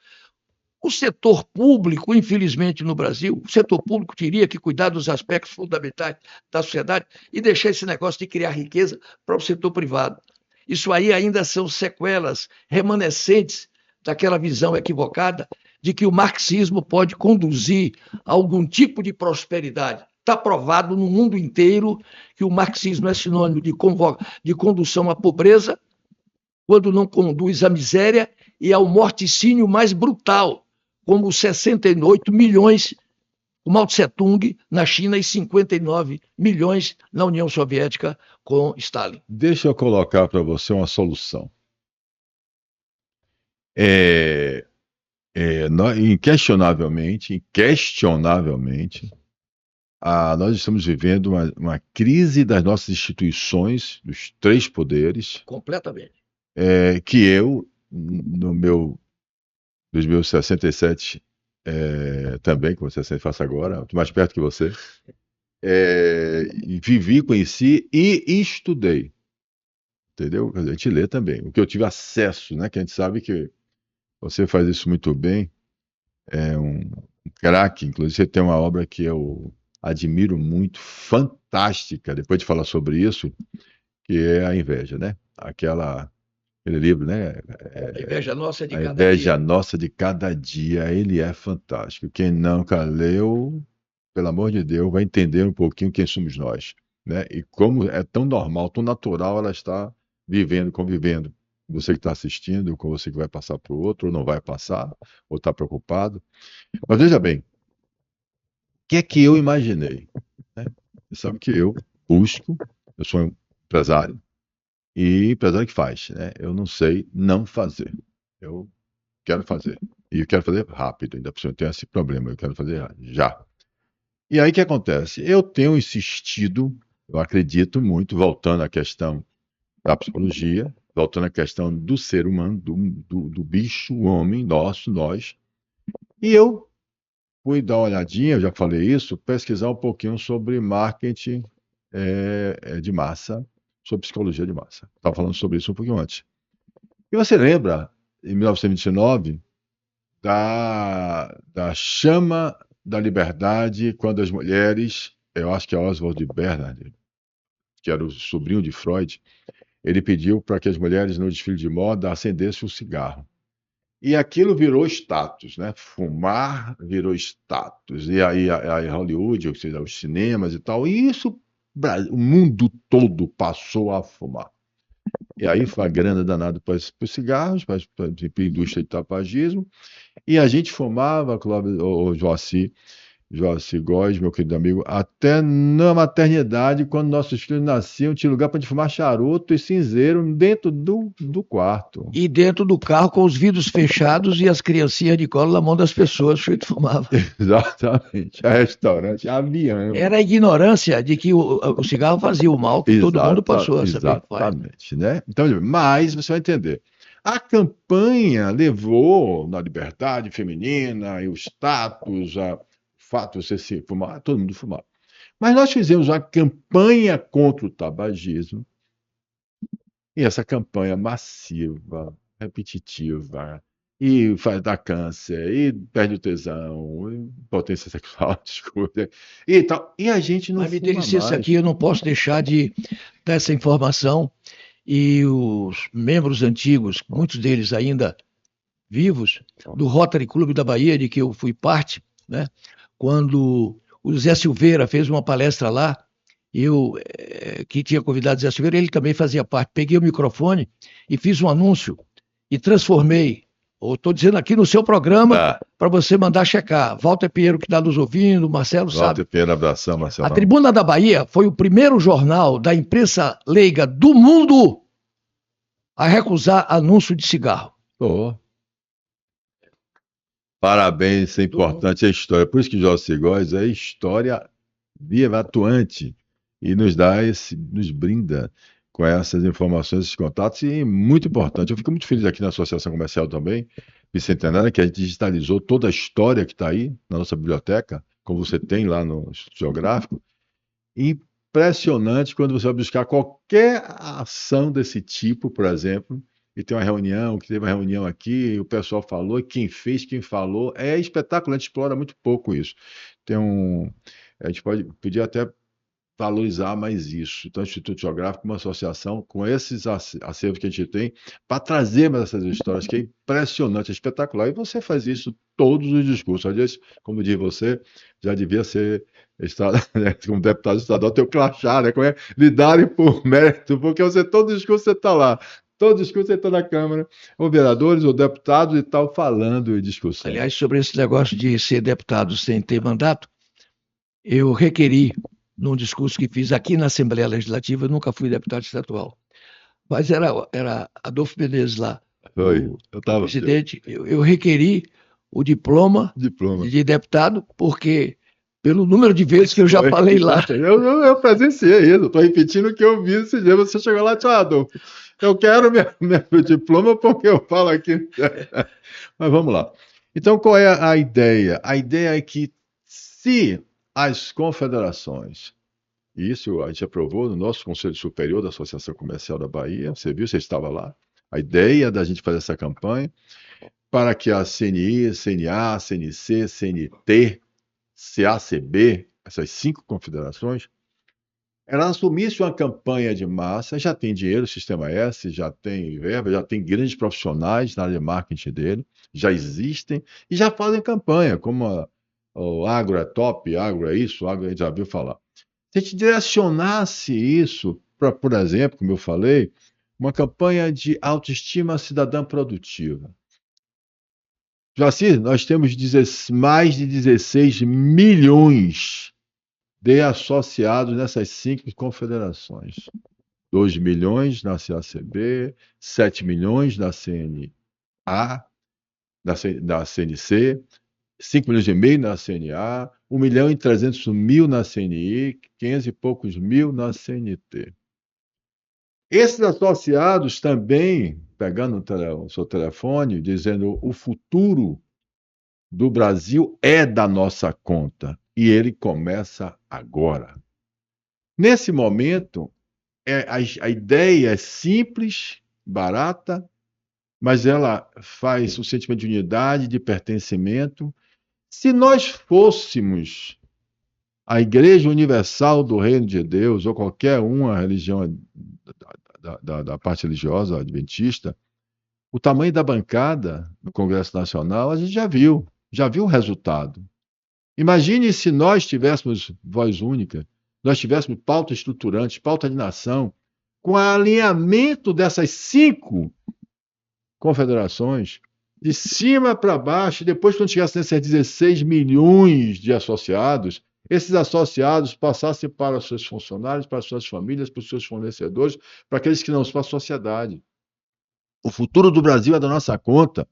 O setor público, infelizmente, no Brasil, o setor público teria que cuidar dos aspectos fundamentais da sociedade e deixar esse negócio de criar riqueza para o setor privado. Isso aí ainda são sequelas remanescentes daquela visão equivocada de que o marxismo pode conduzir a algum tipo de prosperidade. Está provado no mundo inteiro que o marxismo é sinônimo de condução à pobreza, quando não conduz à miséria e ao morticínio mais brutal, como os 68 milhões com Mao Tse-tung na China e 59 milhões na União Soviética com Stalin. Deixa eu colocar para você uma solução. Inquestionavelmente, nós estamos vivendo uma crise das nossas instituições, dos 3 poderes. Completamente. Que eu, dos meus 67, também, como 60 faço agora, estou mais perto que você, vivi, conheci e estudei. Entendeu? A gente lê também. O que eu tive acesso, né? Que a gente sabe que você faz isso muito bem, é um craque. Inclusive, você tem uma obra que eu admiro muito, fantástica, depois de falar sobre isso, que é A Inveja, né? Aquela aquele livro, né? A inveja nossa é de A cada Inveja dia. Nossa de Cada Dia. Ele é fantástico. Quem nunca leu, pelo amor de Deus, vai entender um pouquinho quem somos nós, né? E como é tão normal, tão natural ela está vivendo, convivendo. Você que está assistindo, com você que vai passar para o outro, ou não vai passar, ou está preocupado. Mas veja bem, o que é que eu imaginei? Né? Você sabe que eu sou um empresário, e empresário que faz, né? Eu não sei não fazer. Eu quero fazer. E eu quero fazer rápido, ainda por cima eu tenho esse problema, eu quero fazer já. E aí o que acontece? Eu tenho insistido, eu acredito muito, voltando à questão da psicologia, voltando à questão do ser humano, do bicho, o homem, nós, e eu fui dar uma olhadinha, eu já falei isso, pesquisar um pouquinho sobre marketing de massa, sobre psicologia de massa. Estava falando sobre isso um pouquinho antes. E você lembra, em 1929, da chama da liberdade, quando as mulheres, eu acho que é Oswald Bernard, que era o sobrinho de Freud, ele pediu para que as mulheres no desfile de moda acendessem o cigarro. E aquilo virou status, né? Fumar virou status. E aí a Hollywood, ou seja, os cinemas e tal, e isso o mundo todo passou a fumar. E aí foi a grana danada para os cigarros, para a indústria de tabagismo, e a gente fumava, Clóvis, o Joaci Góes, meu querido amigo, até na maternidade, quando nossos filhos nasciam, tinha lugar para gente fumar charuto e cinzeiro dentro do quarto. E dentro do carro com os vidros fechados e as criancinhas de colo na mão das pessoas, o sujeito fumava. Exatamente. A restaurante, avião. Era a ignorância de que o cigarro fazia o mal que todo mundo passou a saber que faz. Exatamente, né? Então, mas você vai entender. A campanha levou na liberdade feminina e o status, o fato de você se fumar, todo mundo fumar. Mas nós fizemos uma campanha contra o tabagismo, e essa campanha massiva, repetitiva, e faz dar câncer, e perde o tesão, e potência sexual, desculpa, e tal. E a gente não Mas me dê fuma licença mais. aqui, eu não posso deixar de dar essa informação. E os membros antigos, muitos deles ainda vivos, do Rotary Clube da Bahia, de que eu fui parte, né? Quando o Zé Silveira fez uma palestra lá, eu, que tinha convidado o Zé Silveira, ele também fazia parte. Peguei o microfone e fiz um anúncio e transformei. Estou dizendo aqui no seu programa Tá. para você mandar checar. Walter Pinheiro, que está nos ouvindo, Marcelo sabe. Walter Pinheiro, abração, A Marcelo. Tribuna da Bahia foi o primeiro jornal da imprensa leiga do mundo a recusar anúncio de cigarro. Oh. Parabéns, isso é importante, é história. Por isso que Joaci Góes é história viva, atuante, e nos brinda com essas informações, esses contatos, e muito importante. Eu fico muito feliz aqui na Associação Comercial também, Bicentenária, que a gente digitalizou toda a história que está aí na nossa biblioteca, como você tem lá no Instituto Geográfico. Impressionante quando você vai buscar qualquer ação desse tipo, por exemplo, e tem uma reunião, que teve uma reunião aqui, e o pessoal falou, e quem fez, quem falou, é espetáculo, a gente explora muito pouco isso. A gente podia até valorizar mais isso. Então, o Instituto Geográfico, uma associação com esses acervos que a gente tem, para trazer mais essas histórias, que é impressionante, é espetacular. E você faz isso todos os discursos. Aliás, como diz você, já devia ser, né, como deputado estadual, ter o crachá, né? Como é? Lidarem por mérito, porque todo discurso você está lá. Todo discurso você está na Câmara, ou vereadores, ou deputados e tal, falando e discussão. Aliás, sobre esse negócio de ser deputado sem ter mandato, eu requeri, num discurso que fiz aqui na Assembleia Legislativa, eu nunca fui deputado estadual, mas era Adolfo Menezes lá, Foi, eu estava. presidente, eu requeri o diploma de deputado, porque pelo número de vezes que eu já falei lá. Eu presenciei isso, estou repetindo o que eu vi esse dia. Você chegou lá e disse, Adolfo, eu quero meu diploma porque eu falo aqui. Mas vamos lá. Então, qual é a ideia? A ideia é que se as confederações, isso a gente aprovou no nosso Conselho Superior da Associação Comercial da Bahia, você viu, você estava lá, a ideia da gente fazer essa campanha para que a CNI, CNA, CNC, CNT, CACB, essas 5 confederações, ela assumisse uma campanha de massa, já tem dinheiro, Sistema S, já tem verba, já tem grandes profissionais na área de marketing dele, já existem e já fazem campanha, como o agro é top, agro é isso, agro a gente já viu falar. Se a gente direcionasse isso para, por exemplo, como eu falei, uma campanha de autoestima cidadã produtiva. Jaci, nós temos mais de 16 milhões de associados nessas 5 confederações. 2 milhões na CACB, 7 milhões na CNA, da CNC, 5 milhões e meio na CNA, 1 milhão e 300 mil na CNI, 500 e poucos mil na CNT. Esses associados também, pegando o seu telefone, dizendo o futuro do Brasil é da nossa conta e ele começa agora. Nesse momento, a ideia é simples, barata, mas ela faz o sentimento de unidade, de pertencimento. Se nós fôssemos a Igreja Universal do Reino de Deus, ou qualquer uma religião da parte religiosa adventista, o tamanho da bancada no Congresso Nacional, a gente já viu o resultado. Imagine se nós tivéssemos voz única, nós tivéssemos pauta estruturante, pauta de nação, com alinhamento dessas 5 confederações, de cima para baixo, e depois, quando chegasse nesses 16 milhões de associados, esses associados passassem para os seus funcionários, para as suas famílias, para os seus fornecedores, para aqueles que não são a sociedade. O futuro do Brasil é da nossa conta.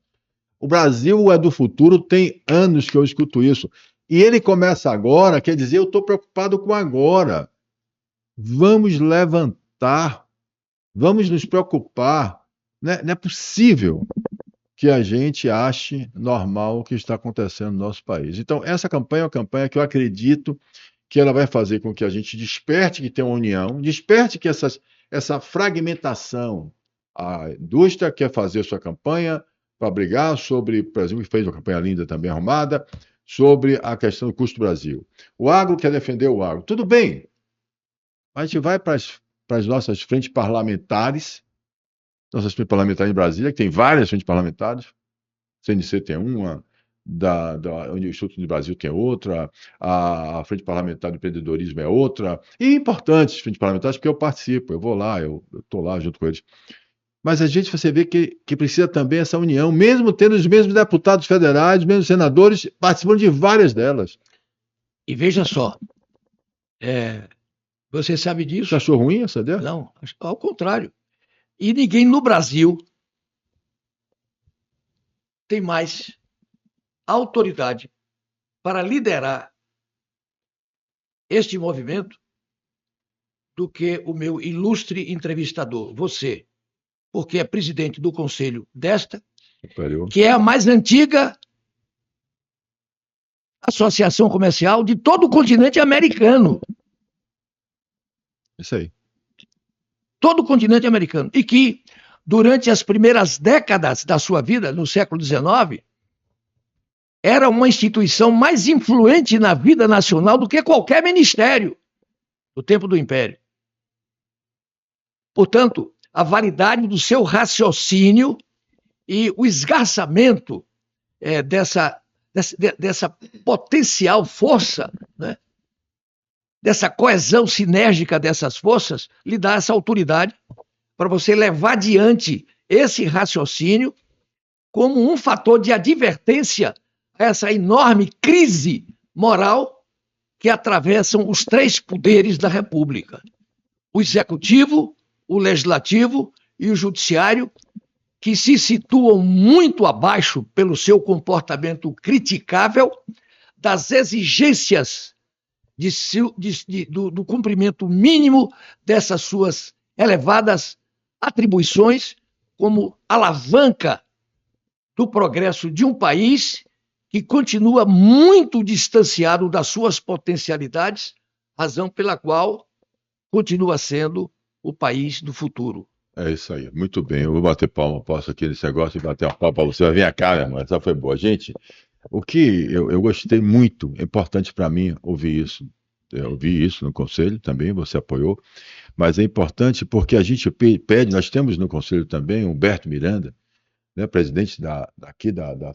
O Brasil é do futuro, tem anos que eu escuto isso. E ele começa agora, quer dizer, eu estou preocupado com agora. Vamos levantar, vamos nos preocupar. Não é possível que a gente ache normal o que está acontecendo no nosso país. Então, essa campanha é uma campanha que eu acredito que ela vai fazer com que a gente desperte que tem uma união, desperte que essa fragmentação, a indústria quer fazer sua campanha para brigar sobre, por exemplo, que fez uma campanha linda também arrumada, sobre a questão do custo do Brasil. O agro quer defender o agro. Tudo bem, a gente vai para as nossas frentes parlamentares em Brasília, que tem várias frentes parlamentares, CNC tem uma, o Instituto do Brasil tem outra, a Frente Parlamentar do Empreendedorismo é outra, e importantes frentes parlamentares, porque eu participo, eu vou lá, eu estou lá junto com eles. Mas a gente, você vê que precisa também essa união, mesmo tendo os mesmos deputados federais, os mesmos senadores, participando de várias delas. E veja só, você sabe disso? Você achou ruim essa ideia? Não, ao contrário. E ninguém no Brasil tem mais autoridade para liderar este movimento do que o meu ilustre entrevistador, você, porque é presidente do conselho desta, que é a mais antiga associação comercial de todo o continente americano. Isso aí. Todo o continente americano. E que, durante as primeiras décadas da sua vida, no século XIX, era uma instituição mais influente na vida nacional do que qualquer ministério do tempo do Império. Portanto, a validade do seu raciocínio e o esgarçamento dessa potencial força, né? Dessa coesão sinérgica dessas forças, lhe dá essa autoridade para você levar adiante esse raciocínio como um fator de advertência a essa enorme crise moral que atravessam os 3 poderes da República: o executivo, o legislativo e o judiciário, que se situam muito abaixo, pelo seu comportamento criticável, das exigências do cumprimento mínimo dessas suas elevadas atribuições como alavanca do progresso de um país que continua muito distanciado das suas potencialidades, razão pela qual continua sendo o país do futuro. É isso aí, muito bem. Eu vou bater palma, posso aqui nesse negócio e bater uma palma para você. Vem cá, minha irmã, essa foi boa. Gente, o que eu gostei muito, é importante para mim ouvir isso. Eu vi isso no Conselho também, você apoiou, mas é importante porque a gente pede, nós temos no Conselho também Humberto Miranda, né, presidente da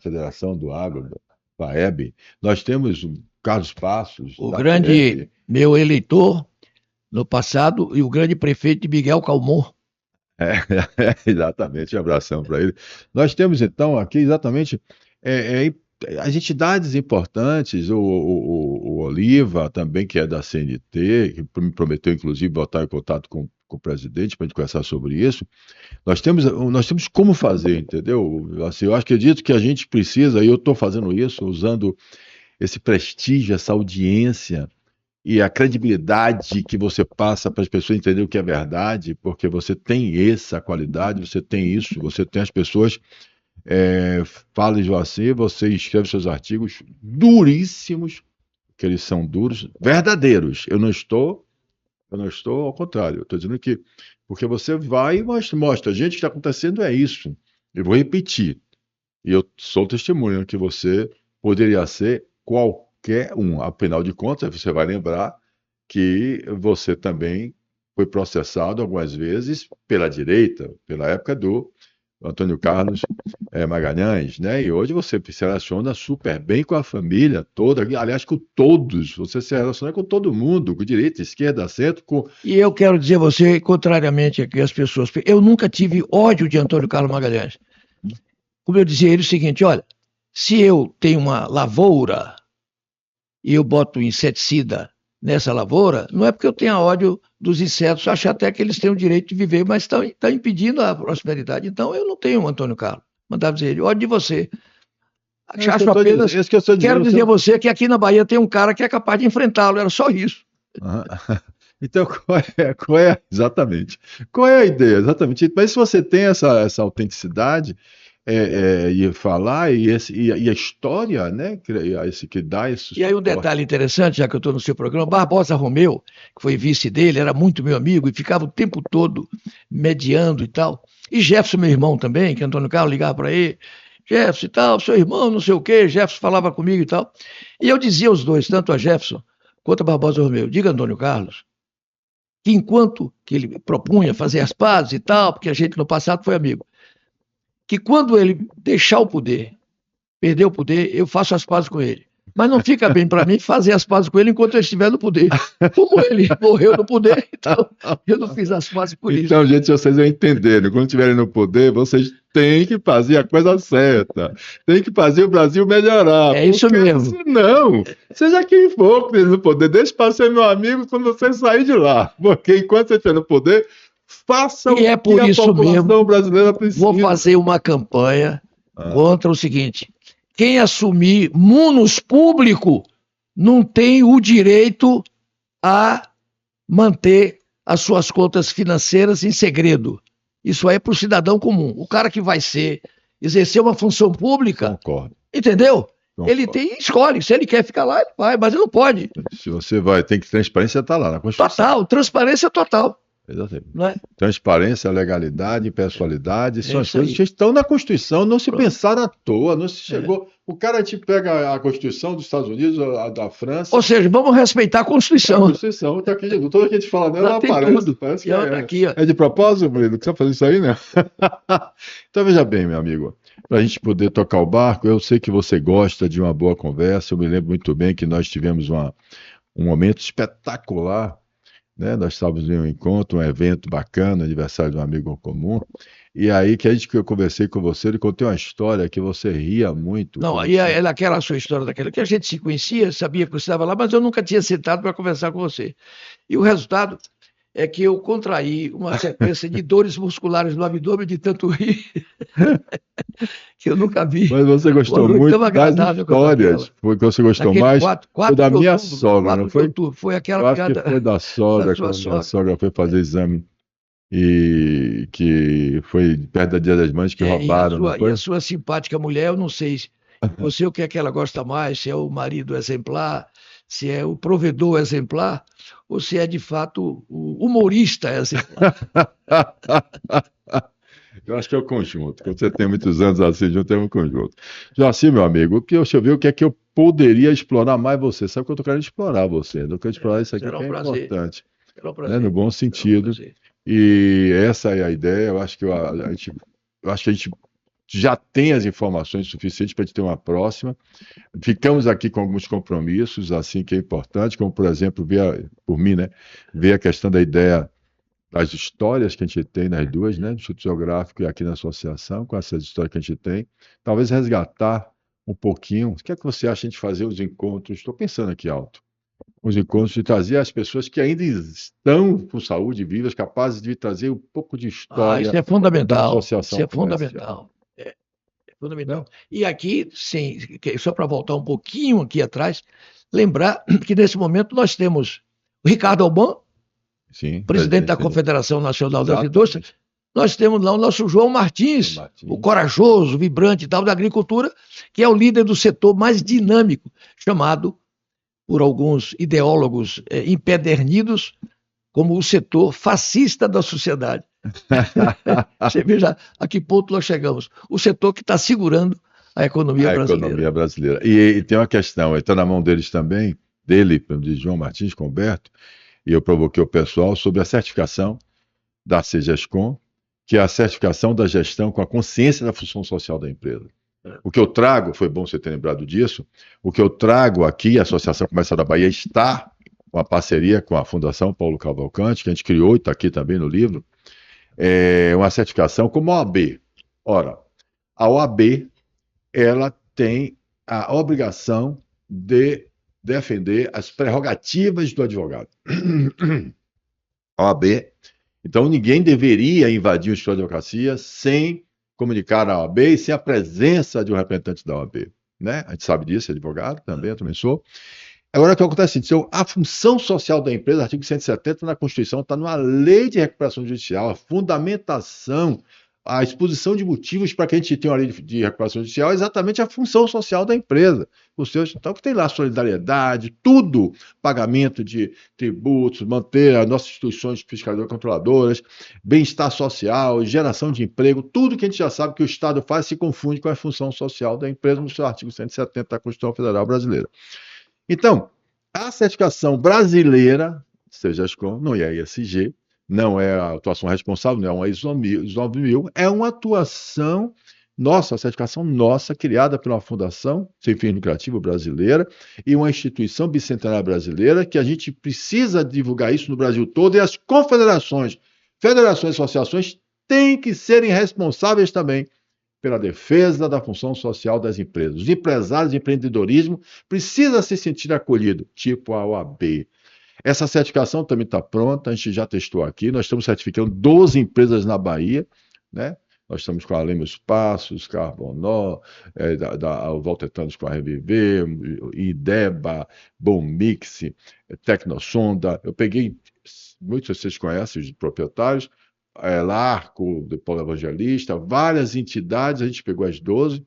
Federação do Agro, da FAEB, nós temos o Carlos Passos, O da grande FEB. meu eleitor no passado e o grande prefeito Miguel Calmon. Exatamente, um abração para ele. Nós temos então aqui exatamente as entidades importantes, o Oliva também, que é da CNT, que me prometeu inclusive botar em contato com o presidente para a gente conversar sobre isso. Nós temos como fazer, entendeu? Assim, eu acredito que a gente precisa, e eu estou fazendo isso, usando esse prestígio, essa audiência e a credibilidade que você passa para as pessoas entenderem o que é verdade, porque você tem essa qualidade, você tem isso, você tem as pessoas. Fala de você escreve seus artigos duríssimos, que eles são duros, verdadeiros. Eu não estou ao contrário, eu estou dizendo que porque você vai e mostra, gente, o que está acontecendo é isso. Eu vou repetir. E eu sou testemunha que você poderia ser qualquer um. Afinal de contas, você vai lembrar que você também foi processado algumas vezes pela direita, pela época do Antônio Carlos Magalhães, né? E hoje você se relaciona super bem com a família toda, aliás, com todos. Você se relaciona com todo mundo, com direita, esquerda, centro, com... E eu quero dizer a você, contrariamente aqui às pessoas, eu nunca tive ódio de Antônio Carlos Magalhães. Como eu dizia a ele o seguinte, olha, se eu tenho uma lavoura e eu boto inseticida nessa lavoura, não é porque eu tenha ódio dos insetos, acho até que eles têm o direito de viver, mas está impedindo a prosperidade. Então eu não tenho, Antônio Carlos. Mandava dizer ele, ódio de você. Acho apenas, quero dizer a você que aqui na Bahia tem um cara que é capaz de enfrentá-lo, era só isso. Então, exatamente, qual é a ideia? Exatamente, mas se você tem essa autenticidade, e falar, e a história, né, que dá isso. E aí um detalhe interessante, já que eu estou no seu programa, Barbosa Romeu, que foi vice dele, era muito meu amigo e ficava o tempo todo mediando e tal. E Jefferson, meu irmão também, que Antônio Carlos ligava para ele, Jefferson e tal, seu irmão, não sei o quê, Jefferson falava comigo e tal. E eu dizia aos dois, tanto a Jefferson quanto a Barbosa Romeu, diga Antônio Carlos, que enquanto que ele propunha fazer as pazes e tal, porque a gente no passado foi amigo, que quando ele deixar o poder, perder o poder, eu faço as pazes com ele. Mas não fica bem para mim fazer as pazes com ele enquanto ele estiver no poder. Como ele morreu no poder, então eu não fiz as pazes por isso. Então, gente, vocês vão entender, quando estiverem no poder, vocês têm que fazer a coisa certa. Tem que fazer o Brasil melhorar. É isso mesmo. Senão, seja quem for no poder, deixe para ser meu amigo quando você sair de lá. Porque enquanto você estiver no poder, faça o que a população brasileira precisa. Vou fazer uma campanha contra o seguinte: quem assumir munus público não tem o direito a manter as suas contas financeiras em segredo. Isso aí é para o cidadão comum. O cara que vai exercer uma função pública, concordo, entendeu? Concordo. Ele escolhe, se ele quer ficar lá, ele vai, mas ele não pode. Se você vai, tem que transparência estar lá na Constituição. Total, transparência total. Exatamente. Não é? Transparência, legalidade, pessoalidade, são as coisas que estão na Constituição, não se pensaram à toa, não se chegou. O cara te pega a Constituição dos Estados Unidos, a da França. Ou seja, vamos respeitar a Constituição. A Constituição, tá aqui, tudo que a gente fala dela aparece. Parece que é de propósito, Murilo, que você vai fazer isso aí, né? Então veja bem, meu amigo, para a gente poder tocar o barco, eu sei que você gosta de uma boa conversa, eu me lembro muito bem que nós tivemos um momento espetacular, né? Nós estávamos em um encontro, um evento bacana, aniversário de um amigo comum, e aí que eu conversei com você, ele contou uma história que você ria muito. Não, aí aquela sua história daquela, que a gente se conhecia, sabia que você estava lá, mas eu nunca tinha sentado para conversar com você. E o resultado é que eu contraí uma sequência de dores musculares no abdômen de tanto rir, que eu nunca vi. Mas você gostou muito das histórias, foi que você gostou mais, foi da minha sogra, não foi? Foi aquela piada. Acho que foi da sogra, quando a minha sogra foi fazer exame, e que foi perto da Dia das Mães que roubaram. E a sua simpática mulher, eu não sei, você o que é que ela gosta mais, se é o marido exemplar, se é o provedor exemplar, ou se é de fato o humorista exemplar. Eu acho que é o conjunto, quando você tem muitos anos assim, junto é um conjunto. Já assim, meu amigo, deixa eu ver o que é que eu poderia explorar mais você. Sabe que eu estou querendo explorar você. Eu quero explorar isso aqui Será que um é prazer. importante, Será um né? prazer. No bom Será um sentido. prazer. E essa é a ideia. Eu acho que a gente já tem as informações suficientes para a gente ter uma próxima. Ficamos aqui com alguns compromissos, assim, que é importante, como, por exemplo, por mim, né, ver a questão da ideia das histórias que a gente tem nas duas, né, no Instituto Geográfico e aqui na associação, com essas histórias que a gente tem, talvez resgatar um pouquinho. O que é que você acha de fazer os encontros? Estou pensando aqui alto. Os encontros de trazer as pessoas que ainda estão com saúde vivas, capazes de trazer um pouco de história Isso é da fundamental. Isso associação é comercial. fundamental. É fundamental. E aqui, sim, só para voltar um pouquinho aqui atrás, lembrar que nesse momento nós temos o Ricardo Alban, Sim, presidente da Confederação Nacional das Exatamente. Indústrias. Nós temos lá o nosso João Martins, o corajoso, vibrante e tal da agricultura, que é o líder do setor mais dinâmico, chamado, por alguns ideólogos empedernidos, como o setor fascista da sociedade. Você veja a que ponto nós chegamos. O setor que está segurando a economia brasileira. E tem uma questão, está na mão deles também, de João Martins, com Humberto, e eu provoquei o pessoal sobre a certificação da CGESCOM, que é a certificação da gestão com a consciência da função social da empresa. O que eu trago, foi bom você ter lembrado disso, o que eu trago aqui, a Associação Comercial da Bahia está com a parceria com a Fundação Paulo Cavalcante, que a gente criou e está aqui também no livro, é uma certificação como a OAB. Ora, a OAB, ela tem a obrigação de defender as prerrogativas do advogado. A OAB, então ninguém deveria invadir o Instituto de Advocacia sem comunicar à OAB e sem a presença de um representante da OAB. Né? A gente sabe disso, é advogado também, eu também sou. Agora, o que acontece é assim, a função social da empresa, artigo 170 na Constituição, está numa lei de recuperação judicial, a fundamentação, a exposição de motivos para que a gente tenha uma lei de recuperação judicial é exatamente a função social da empresa. Então, que tem lá solidariedade, tudo, pagamento de tributos, manter as nossas instituições fiscalizadoras controladoras, bem-estar social, geração de emprego, tudo que a gente já sabe que o Estado faz se confunde com a função social da empresa no seu artigo 170 da Constituição Federal Brasileira. Então, a certificação brasileira, seja ASCOM, não é a ESG, não é a atuação responsável, não é uma ISO 9000, é uma atuação nossa, a certificação nossa, criada pela Fundação Sem Fins Lucrativos Brasileira e uma instituição bicentenária brasileira, que a gente precisa divulgar isso no Brasil todo, e as confederações, federações e associações têm que serem responsáveis também pela defesa da função social das empresas. Os empresários de empreendedorismo precisam se sentir acolhidos, tipo a OAB. Essa certificação também está pronta, a gente já testou aqui, nós estamos certificando 12 empresas na Bahia, né? Nós estamos com a Lemos Passos, Carbonó, o Valtetanos com a Reviver, Ideba, Bommix, Tecnosonda. Eu peguei, muitos vocês conhecem, os proprietários, Larco, do Paulo Evangelista, várias entidades, a gente pegou as 12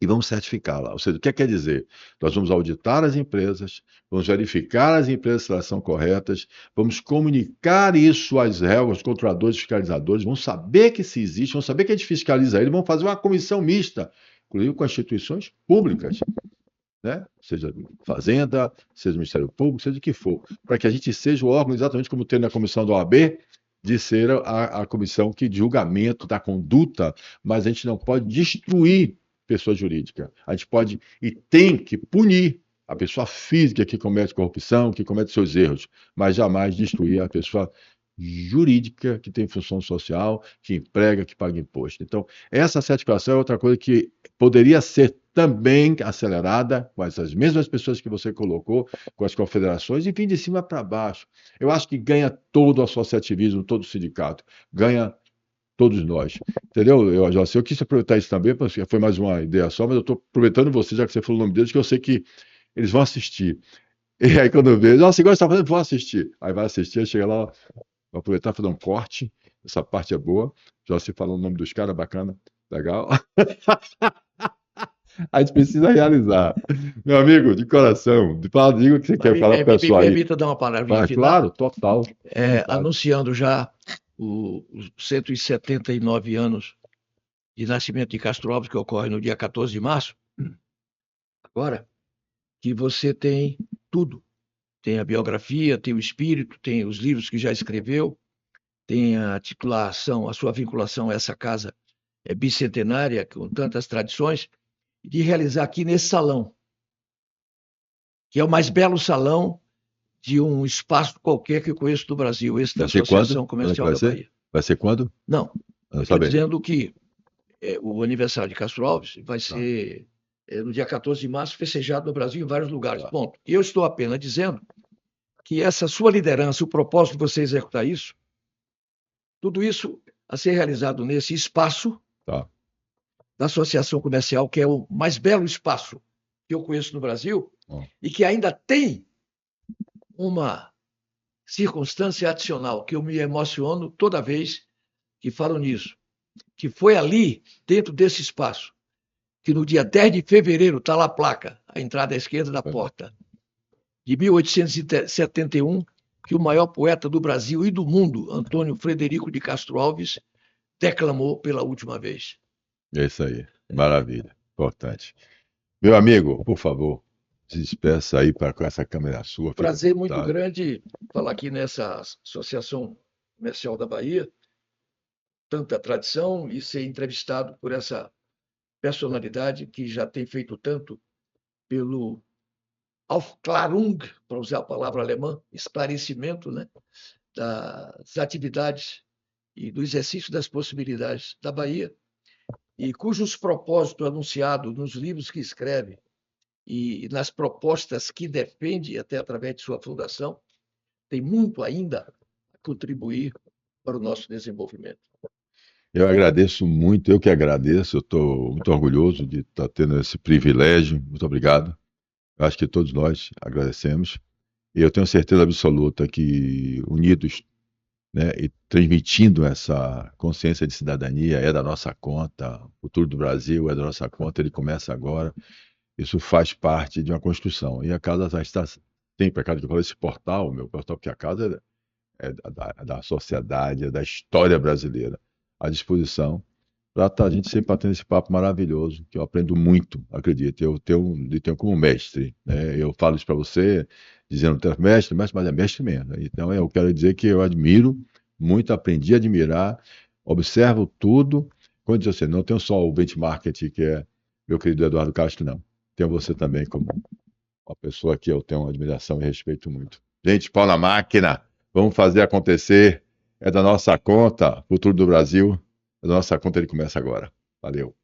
e vamos certificar lá. Ou seja, o que quer dizer? Nós vamos auditar as empresas, vamos verificar as empresas se elas são corretas, vamos comunicar isso às regras, aos controladores, fiscalizadores, vão saber que isso existe, vão saber que a gente fiscaliza ele, vão fazer uma comissão mista, inclusive com instituições públicas, né? Seja Fazenda, seja Ministério Público, seja o que for, para que a gente seja o órgão, exatamente como tem na comissão da OAB, de ser a comissão que julgamento da conduta, mas a gente não pode destruir pessoa jurídica. A gente pode e tem que punir a pessoa física que comete corrupção, que comete seus erros, mas jamais destruir a pessoa jurídica que tem função social, que emprega, que paga imposto. Então, essa certificação é outra coisa que poderia ser também acelerada com essas mesmas pessoas que você colocou, com as confederações, e vir de cima para baixo. Eu acho que ganha todo o associativismo, todo o sindicato, ganha todos nós. Entendeu? Eu quis aproveitar isso também, porque foi mais uma ideia só, mas eu estou aproveitando você, já que você falou o nome deles, que eu sei que eles vão assistir. E aí, quando eu vejo, nossa, igual você está fazendo, vou assistir. Aí vai assistir, aí chega lá, vou aproveitar e fazer um corte. Essa parte é boa. Já se falou o nome dos caras, bacana, legal. A gente precisa realizar. Meu amigo, de coração, diga o que você quer falar para o pessoal aí. Me permita dar uma palavrinha final. Claro, total. Anunciando já os 179 anos de nascimento de Castro Alves, que ocorre no dia 14 de março. Agora, que você tem tudo. Tem a biografia, tem o espírito, tem os livros que já escreveu, tem a titulação, a sua vinculação a essa casa bicentenária, com tantas tradições, de realizar aqui nesse salão, que é o mais belo salão de um espaço qualquer que eu conheço do Brasil, esse da Vai ser Associação quando? Quando é que Comercial vai da ser? Bahia. Vai ser quando? Não, Não estou sabe. dizendo que o aniversário de Castro Alves vai ser no dia 14 de março, festejado no Brasil em vários lugares. Tá. Ponto. E eu estou apenas dizendo que essa sua liderança, o propósito de você executar isso, tudo isso a ser realizado nesse espaço Tá. da Associação Comercial, que é o mais belo espaço que eu conheço no Brasil, e que ainda tem uma circunstância adicional que eu me emociono toda vez que falo nisso, que foi ali, dentro desse espaço, que no dia 10 de fevereiro está lá a placa, a entrada à esquerda da porta, de 1871, que o maior poeta do Brasil e do mundo, Antônio Frederico de Castro Alves, declamou pela última vez. É isso aí. Maravilha. Importante. Meu amigo, por favor, se despeça aí com essa câmera sua. Prazer muito grande falar aqui nessa Associação Comercial da Bahia, tanta tradição, e ser entrevistado por essa personalidade que já tem feito tanto pelo Aufklärung, para usar a palavra alemã, esclarecimento, né, das atividades e do exercício das possibilidades da Bahia, e cujos propósitos anunciados nos livros que escreve e nas propostas que defende, até através de sua fundação, tem muito ainda a contribuir para o nosso desenvolvimento. Eu agradeço muito, eu que agradeço, eu estou muito orgulhoso de estar tendo esse privilégio, muito obrigado. Eu acho que todos nós agradecemos, e eu tenho certeza absoluta que unidos, né, e transmitindo essa consciência de cidadania, é da nossa conta, o futuro do Brasil é da nossa conta, ele começa agora, isso faz parte de uma construção, e a casa já está sempre, a casa que eu falo, esse portal, meu portal, porque a casa é da sociedade, é da história brasileira, à disposição, para a gente sempre batendo esse papo maravilhoso, que eu aprendo muito, acredito, eu tenho como mestre, né? Eu falo isso para você, dizendo, mestre, mas é mestre mesmo. Então eu quero dizer que eu admiro muito, aprendi a admirar, observo tudo, quando diz assim, não tenho só o benchmark, que é meu querido Eduardo Castro, não. Tenho você também como uma pessoa que eu tenho uma admiração e respeito muito. Gente, pau na máquina, vamos fazer acontecer, é da nossa conta, futuro do Brasil, é da nossa conta, ele começa agora. Valeu.